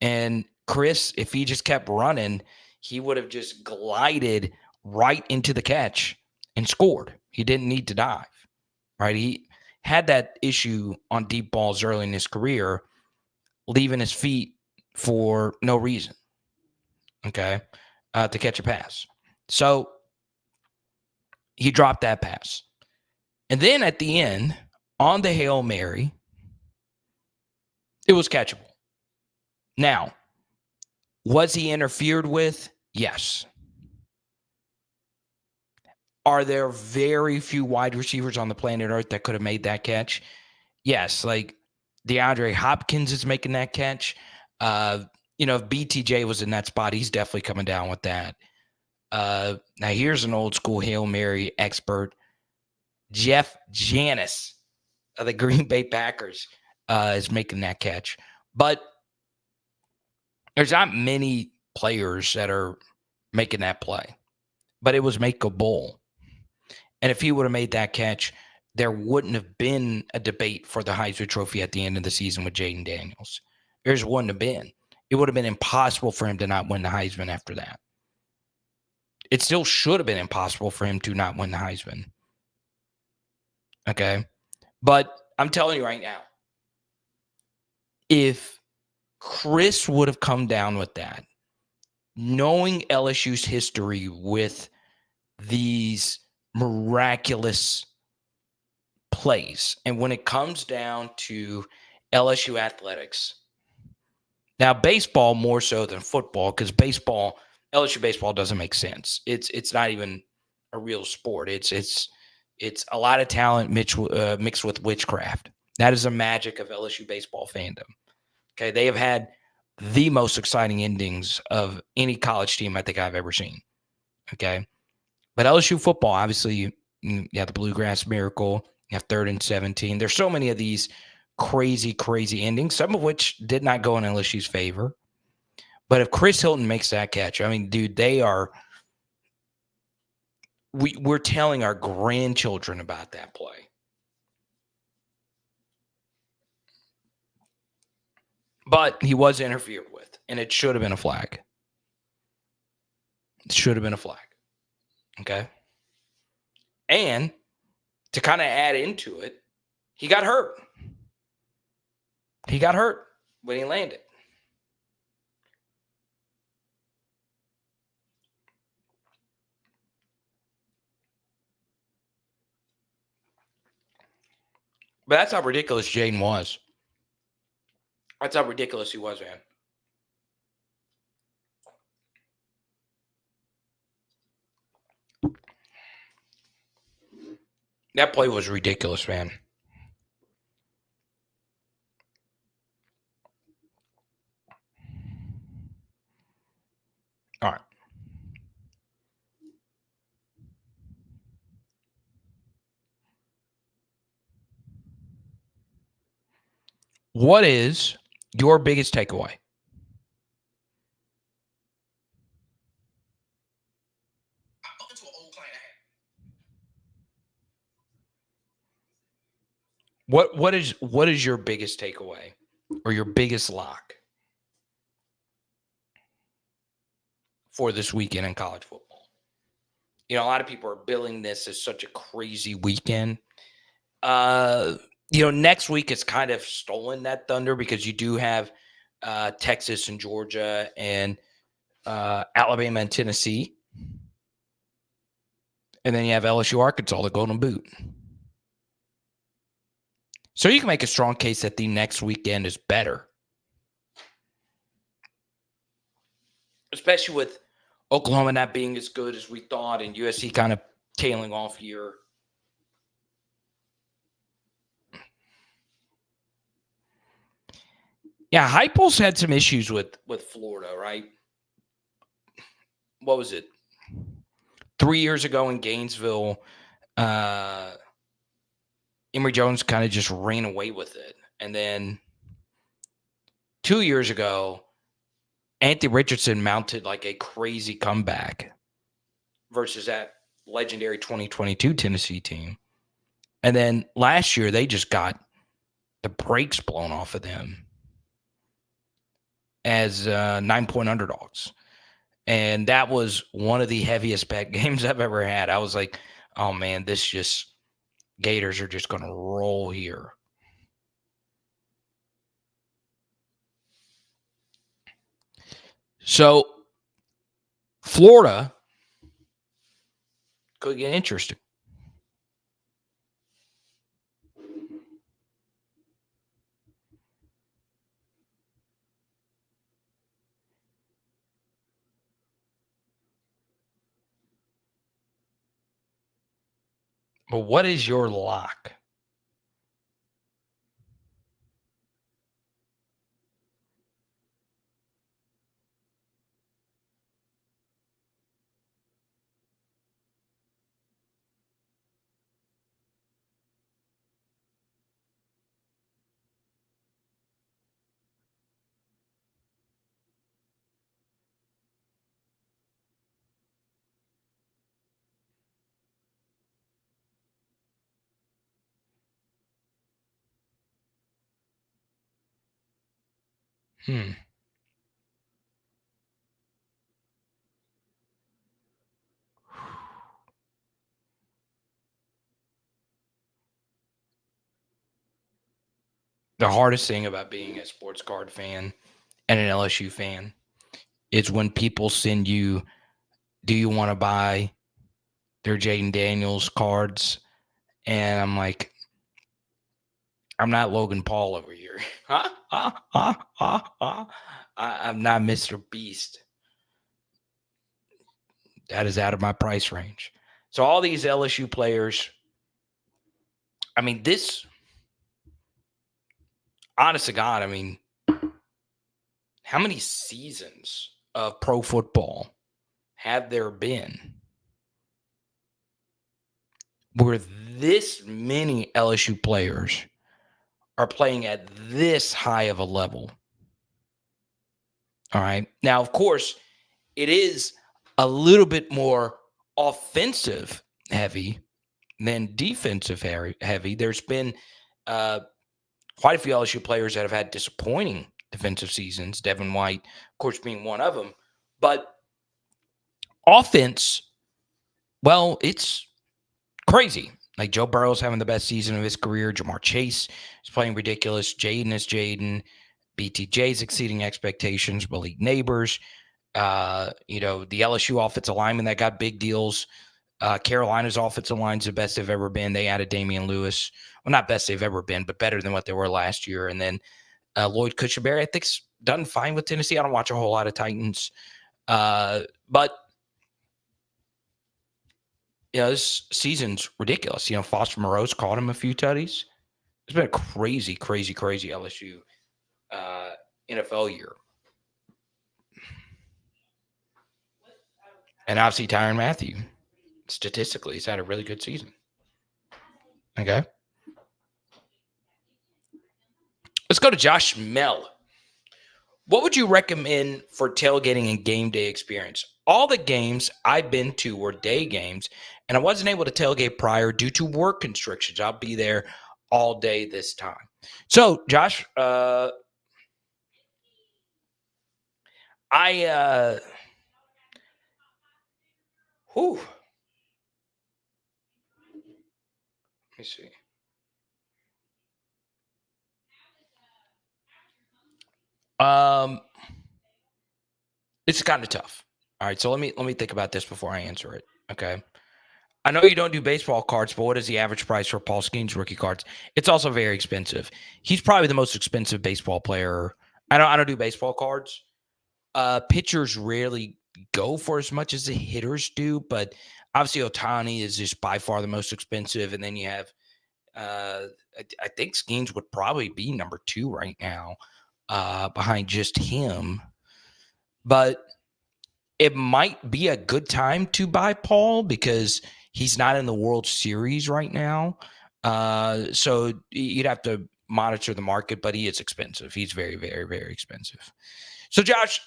And Chris, if he just kept running, he would have just glided right into the catch and scored. He didn't need to dive, right? He had that issue on deep balls early in his career, leaving his feet for no reason, okay, to catch a pass. So he dropped that pass. And then at the end, on the Hail Mary, it was catchable. Now, was he interfered with? Yes. Are there very few wide receivers on the planet Earth that could have made that catch? Yes, like DeAndre Hopkins is making that catch. If BTJ was in that spot, he's definitely coming down with that. Now, here's an old school Hail Mary expert. Jeff Janis of the Green Bay Packers is making that catch. But there's not many players that are making that play. But it was makeable. And if he would have made that catch, there wouldn't have been a debate for the Heisman Trophy at the end of the season with Jaden Daniels. There just wouldn't have been. It would have been impossible for him to not win the Heisman after that. It still should have been impossible for him to not win the Heisman. Okay? But I'm telling you right now, if Chris would have come down with that, knowing LSU's history with these miraculous plays, and when it comes down to LSU athletics, now baseball more so than football, because LSU baseball doesn't make sense. It's not even a real sport. It's a lot of talent mixed with witchcraft. That is the magic of LSU baseball fandom. Okay, they have had the most exciting endings of any college team I think I've ever seen. Okay, but LSU football, obviously, you have the Bluegrass Miracle, you have 3rd and 17. There's so many of these crazy, crazy endings, some of which did not go in LSU's favor. But if Chris Hilton makes that catch, I mean, dude, we're telling our grandchildren about that play. But he was interfered with, and it should have been a flag. It should have been a flag. Okay? And to kind of add into it, he got hurt. He got hurt when he landed. But that's how ridiculous Jaden was. That's how ridiculous he was, man. That play was ridiculous, man. All right. What is your biggest takeaway? What is your biggest takeaway or your biggest lock for this weekend in college football? A lot of people are billing this as such a crazy weekend. Next week it's kind of stolen that thunder because you do have Texas and Georgia and Alabama and Tennessee. And then you have LSU, Arkansas, the Golden Boot. So you can make a strong case that the next weekend is better. Especially with Oklahoma not being as good as we thought and USC kind of tailing off here. Yeah, Heupel's had some issues with Florida, right? What was it? 3 years ago in Gainesville, Emory Jones kind of just ran away with it. And then 2 years ago, Anthony Richardson mounted like a crazy comeback versus that legendary 2022 Tennessee team. And then last year, they just got the brakes blown off of them as 9-point underdogs. And that was one of the heaviest bet games I've ever had. I was like, oh, man, Gators are just going to roll here. So Florida could get interesting. But what is your lock? The hardest thing about being a sports card fan and an LSU fan is when people send you, do you want to buy their Jaden Daniels cards? And I'm like, I'm not Logan Paul over here. I'm not Mr. Beast. That is out of my price range. So all these LSU players, I mean, this, honest to God, I mean, how many seasons of pro football have there been where this many LSU players are playing at this high of a level? All right. Now, of course, it is a little bit more offensive heavy than defensive heavy. There's been quite a few LSU players that have had disappointing defensive seasons, Devin White, of course, being one of them. But offense, well, it's crazy. Like Joe Burrow's having the best season of his career. Jamar Chase is playing ridiculous. Jaden is Jaden. BTJ's exceeding expectations. Malik Neighbors. The LSU offensive lineman that got big deals. Carolina's offensive line's the best they've ever been. They added Damian Lewis. Well, not best they've ever been, but better than what they were last year. And then Lloyd Cushenberry, I think's done fine with Tennessee. I don't watch a whole lot of Titans. But this season's ridiculous. Foster Moreau's caught him a few tutties. It's been a crazy, crazy, crazy LSU NFL year. And obviously Tyrann Mathieu, statistically, he's had a really good season. Okay. Let's go to Josh Mell. What would you recommend for tailgating and game day experience? All the games I've been to were day games, and I wasn't able to tailgate prior due to work constrictions. I'll be there all day this time. So, Josh, Let me see. It's kind of tough. All right, so let me think about this before I answer it. Okay. I know you don't do baseball cards, but what is the average price for Paul Skeens rookie cards? It's also very expensive. He's probably the most expensive baseball player. I don't do baseball cards. Pitchers rarely go for as much as the hitters do, but obviously Ohtani is just by far the most expensive. And then you have, I think Skeens would probably be number 2 right now, behind just him. But it might be a good time to buy Paul because he's not in the World Series right now. So you'd have to monitor the market, but he is expensive. He's very, very, very expensive. So, Josh,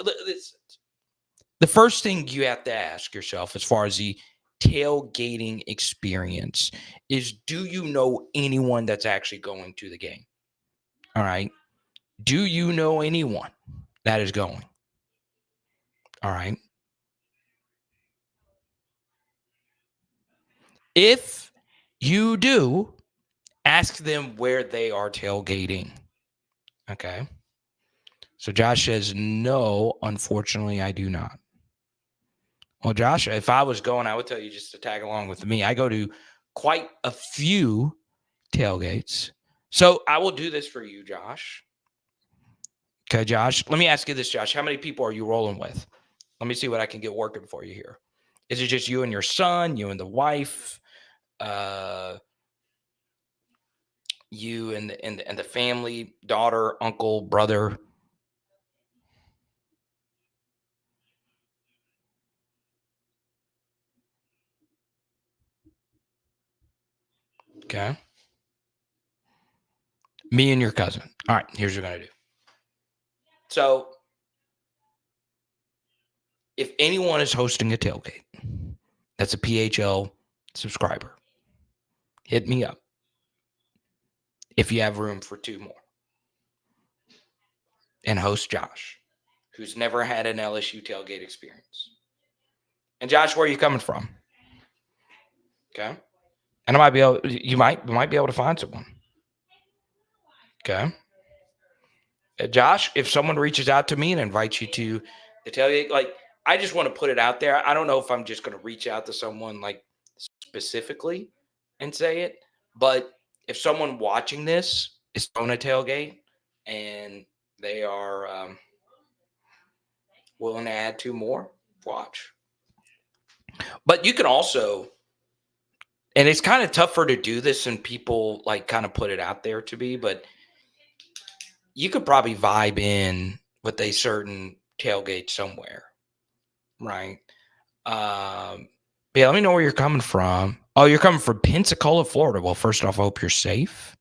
the first thing you have to ask yourself as far as the tailgating experience is, do you know anyone that's actually going to the game? All right. Do you know anyone that is going? All right. If you do, ask them where they are tailgating. Okay. So Josh says, no, unfortunately, I do not. Well, Josh, if I was going, I would tell you just to tag along with me. I go to quite a few tailgates. So I will do this for you, Josh. Okay, Josh. Let me ask you this, Josh. How many people are you rolling with? Let me see what I can get working for you here. Is it just you and your son, you and the wife, you and the family, daughter, uncle, brother? Okay. Me and your cousin. All right, here's what we're going to do. So if anyone is hosting a tailgate that's a PHL subscriber, hit me up if you have room for 2 more. And host Josh, who's never had an LSU tailgate experience. And Josh, where are you coming from? Okay. And I might be able, you might be able to find someone. Okay. Josh, if someone reaches out to me and invites you to the tailgate, like, I just want to put it out there. I don't know if I'm just going to reach out to someone like specifically and say it, but if someone watching this is on a tailgate and they are willing to add 2 more, watch. But you can also, and it's kind of tougher to do this and people like kind of put it out there to be, but you could probably vibe in with a certain tailgate somewhere, right? Yeah, let me know where you're coming from. Oh, you're coming from Pensacola, Florida. Well, first off, I hope you're safe.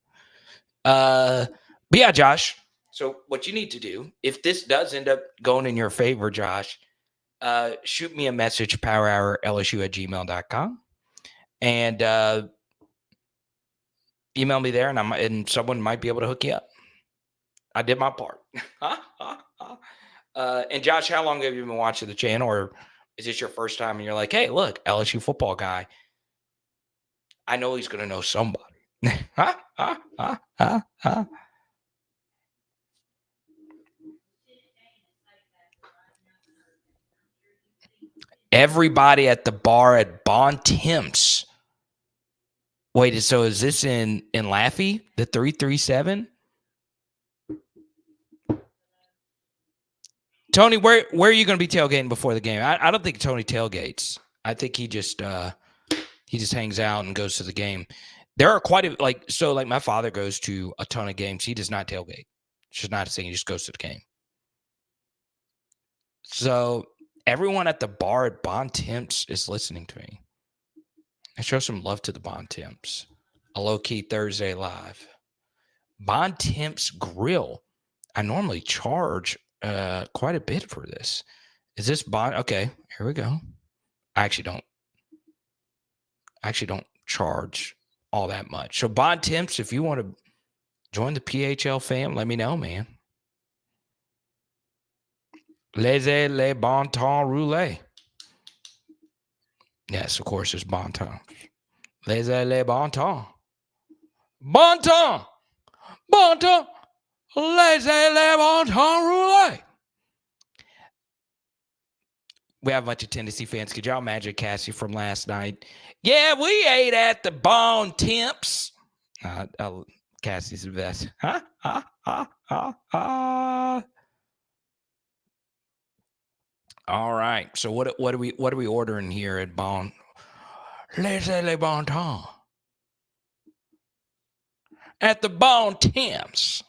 But yeah, Josh. So what you need to do, if this does end up going in your favor, Josh, shoot me a message, powerhourlsu@gmail.com, and email me there, and someone might be able to hook you up. I did my part. And Josh, how long have you been watching the channel, or is this your first time and you're like, hey, look, LSU football guy, I know he's going to know somebody. Everybody at the bar at Temps. Wait, so is this in Laffy, the 337? Tony, where are you going to be tailgating before the game? I don't think Tony tailgates. I think he just hangs out and goes to the game. There are quite a like my father goes to a ton of games. He does not tailgate. It's just not a thing. He just goes to the game. So everyone at the bar at Temps is listening to me. I show some love to the Temps. A low-key Thursday live. Temps Grill. I normally charge quite a bit for this. Is this bond? Okay, here we go. I actually don't charge all that much. So Temps, if you want to join the PHL fam, let me know, man. Laissez les bon temps rouler. Yes, of course, it's bon temps. Laissez les bon temps. Bon temps. Bon temps. Laissez les bon temps rouler. We have a bunch of Tennessee fans. Could y'all imagine Cassie from last night? Yeah, we ate at the Bone Temps. Cassie's the best. All right. So what are we ordering here at Bon? Laissez les bon temps. At the Bon Temps.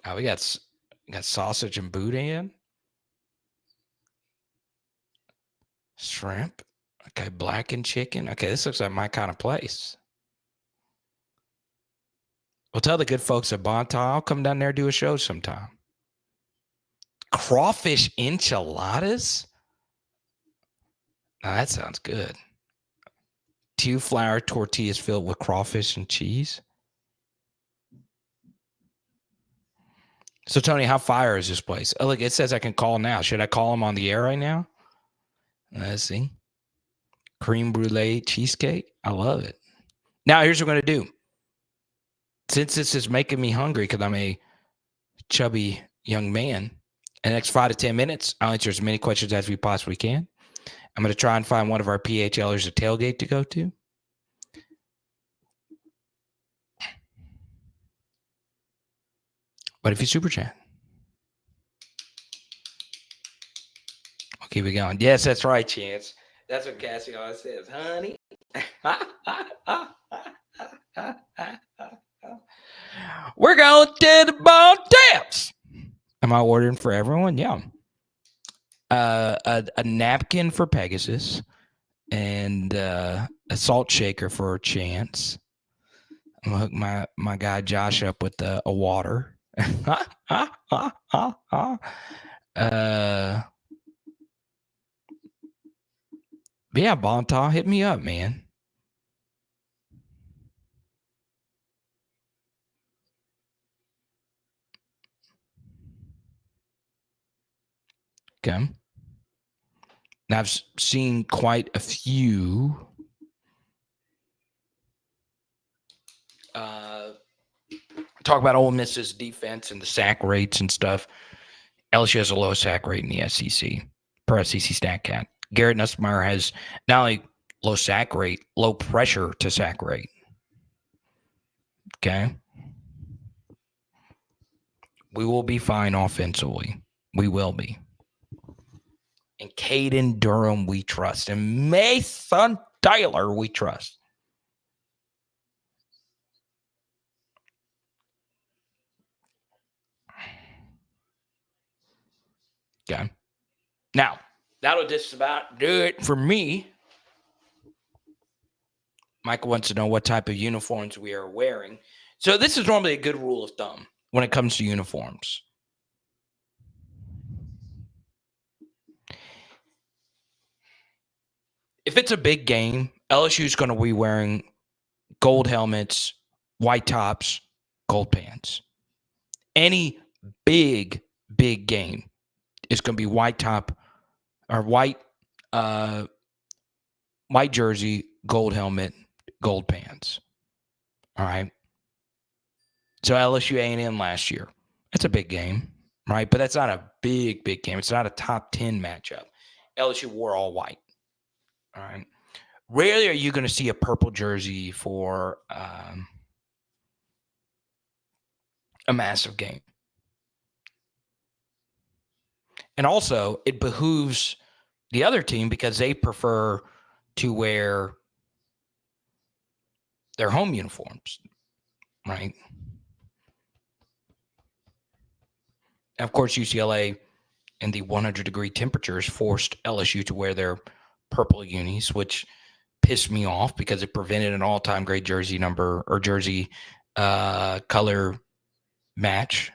Oh, we got sausage and boudin. Shrimp. Okay, blackened chicken. Okay, this looks like my kind of place. Well, tell the good folks at Bonton I'll come down there and do a show sometime. Crawfish enchiladas? Now that sounds good. 2 flour tortillas filled with crawfish and cheese. So, Tony, how fire is this place? Oh, look, it says I can call now. Should I call him on the air right now? Let's see. Cream brulee cheesecake. I love it. Now, here's what we're going to do. Since this is making me hungry because I'm a chubby young man, in the next 5 to 10 minutes, I'll answer as many questions as we possibly can. I'm going to try and find one of our PHLers a tailgate to go to. But if you super chat, I'll keep it going. Yes, that's right, Chance. That's what Cassie always says, honey. We're going to the Bon Temps. Am I ordering for everyone? Yeah. A napkin for Pegasus and a salt shaker for Chance. I'm gonna hook my guy Josh up with a water. Yeah, Bonton, hit me up, man. Okay. Now I've seen quite a few talk about Ole Miss's defense and the sack rates and stuff. LSU has a low sack rate in the SEC per SEC StatCat. Garrett Nussmeier has not only low sack rate, low pressure to sack rate. Okay. We will be fine offensively. We will be. And Caden Durham, we trust. And Mason Tyler, we trust. Okay. Now, that'll just about do it for me. Michael wants to know what type of uniforms we are wearing. So this is normally a good rule of thumb when it comes to uniforms. If it's a big game, LSU is going to be wearing gold helmets, white tops, gold pants. Any big game is going to be white top or white jersey, gold helmet, gold pants. All right. So LSU A&M last year, it's a big game, right? But that's not a big game. It's not a top 10 matchup. LSU wore all white. All right. Rarely are you going to see a purple jersey for a massive game. And also, it behooves the other team because they prefer to wear their home uniforms, right? And of course, UCLA in the 100-degree temperatures forced LSU to wear their purple unis, which pissed me off because it prevented an all-time great jersey number or jersey color match.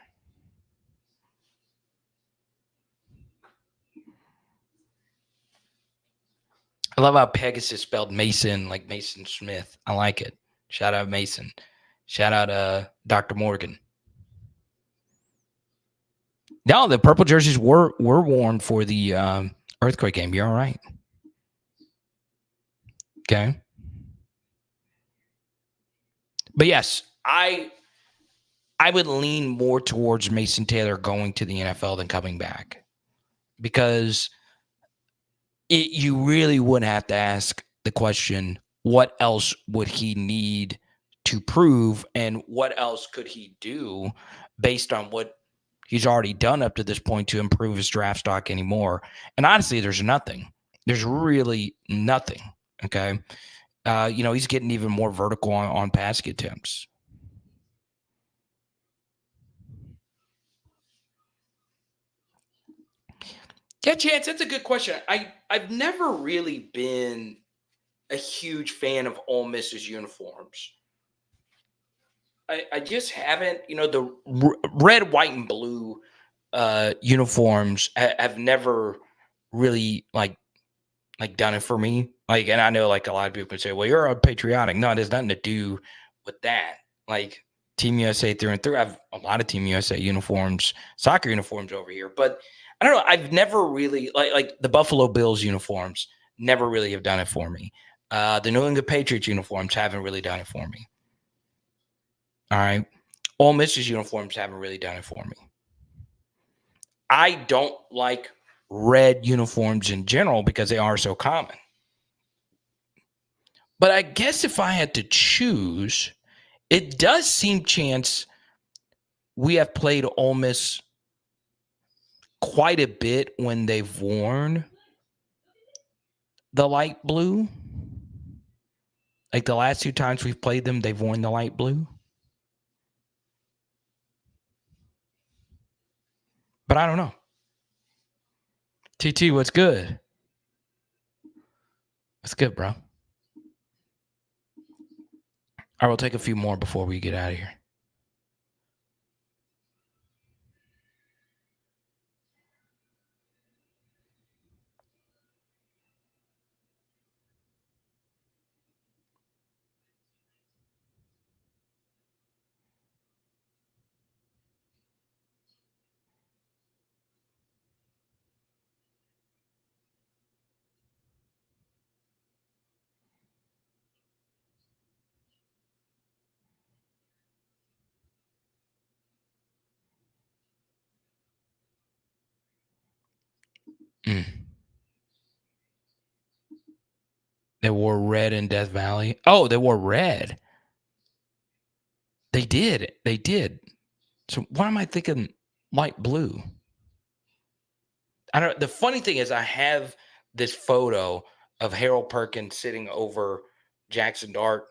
I love how Pegasus spelled Mason like Mason Smith. I like it. Shout out Mason. Shout out Dr. Morgan. No, the purple jerseys were worn for the earthquake game. You're all right. Okay. But yes, I would lean more towards Mason Taylor going to the NFL than coming back because you really would have to ask the question, what else would he need to prove, and what else could he do based on what he's already done up to this point to improve his draft stock anymore? And honestly, there's nothing. There's really nothing. Okay. He's getting even more vertical on passing attempts. Yeah, Chance, that's a good question. I've never really been a huge fan of Ole Miss's uniforms. I just haven't. The red, white, and blue uniforms have never really like done it for me. And I know like a lot of people can say, well, you're unpatriotic. No, it has nothing to do with that. Like Team USA through and through. I have a lot of Team USA uniforms, soccer uniforms over here, but I don't know. I've never really like the Buffalo Bills uniforms never really have done it for me. The New England Patriots uniforms haven't really done it for me. All right. Ole Miss's uniforms haven't really done it for me. I don't like red uniforms in general because they are so common. But I guess if I had to choose, it does seem, Chance, we have played Ole Miss quite a bit when they've worn the light blue. Like the last 2 times we've played them, they've worn the light blue. But I don't know. TT, what's good? What's good, bro? All right, we'll take a few more before we get out of here. They wore red in Death Valley. Oh, they wore red. They did. They did. So why am I thinking light blue? I don't. The funny thing is, I have this photo of Harold Perkins sitting over Jackson Dart,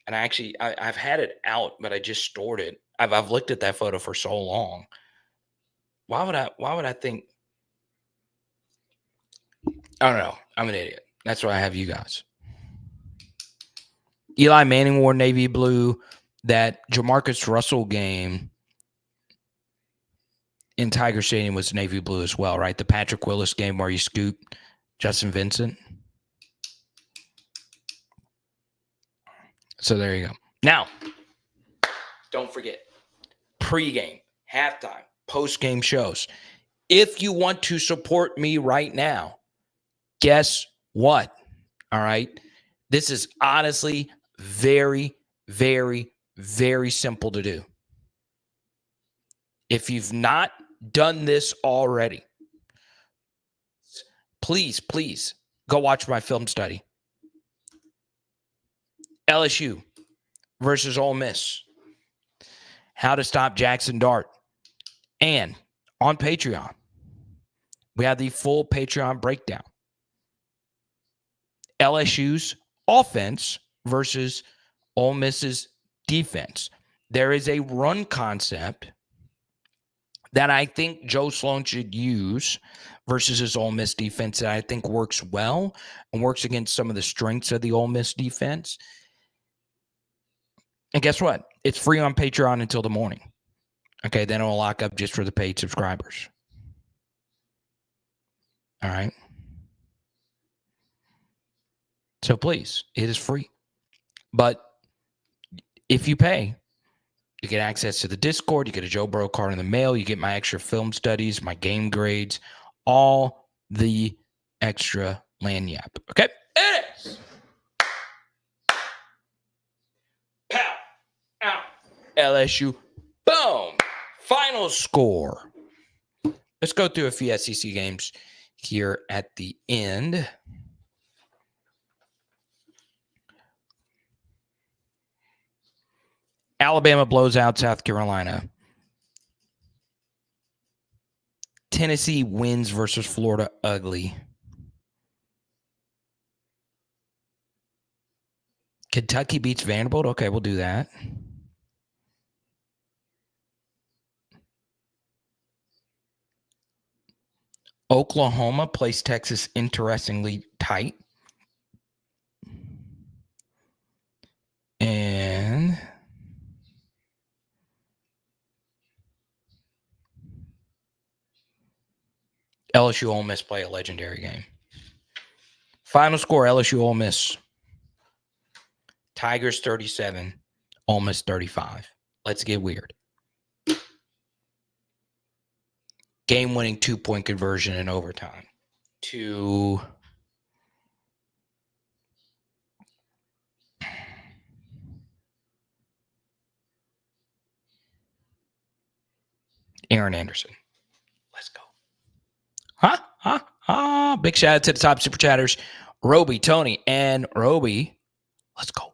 and I've had it out, but I just stored it. I've looked at that photo for so long. Why would I think? I don't know. I'm an idiot. That's why I have you guys. Eli Manning wore navy blue. That Jamarcus Russell game in Tiger Stadium was navy blue as well, right? The Patrick Willis game where you scooped Justin Vincent. So there you go. Now, don't forget, pregame, halftime, postgame shows. If you want to support me right now, guess what? All right. This is honestly very, very, very simple to do. If you've not done this already, please go watch my film study. LSU versus Ole Miss. How to stop Jackson Dart. And on Patreon, we have the full Patreon breakdown. LSU's offense versus Ole Miss's defense. There is a run concept that I think Joe Sloan should use versus his Ole Miss defense that I think works well and works against some of the strengths of the Ole Miss defense. And guess what? It's free on Patreon until the morning. Okay, then it'll lock up just for the paid subscribers. All right. So please, it is free. But if you pay, you get access to the Discord, you get a Joe Burrow card in the mail, you get my extra film studies, my game grades, all the extra lanyap. Okay? It is. Pow. Out. LSU. Boom. Final score. Let's go through a few SEC games. here at the end. Alabama blows out South Carolina. Tennessee wins versus Florida ugly. Kentucky beats Vanderbilt. Okay, we'll do that. Oklahoma plays Texas interestingly tight. And LSU Ole Miss play a legendary game. Final score, LSU Ole Miss. Tigers 37, Ole Miss 35. Let's get weird. Game-winning 2-point conversion in overtime to Aaron Anderson. Let's go. Big shout out to the top super chatters, Roby, Tony, and Roby. Let's go.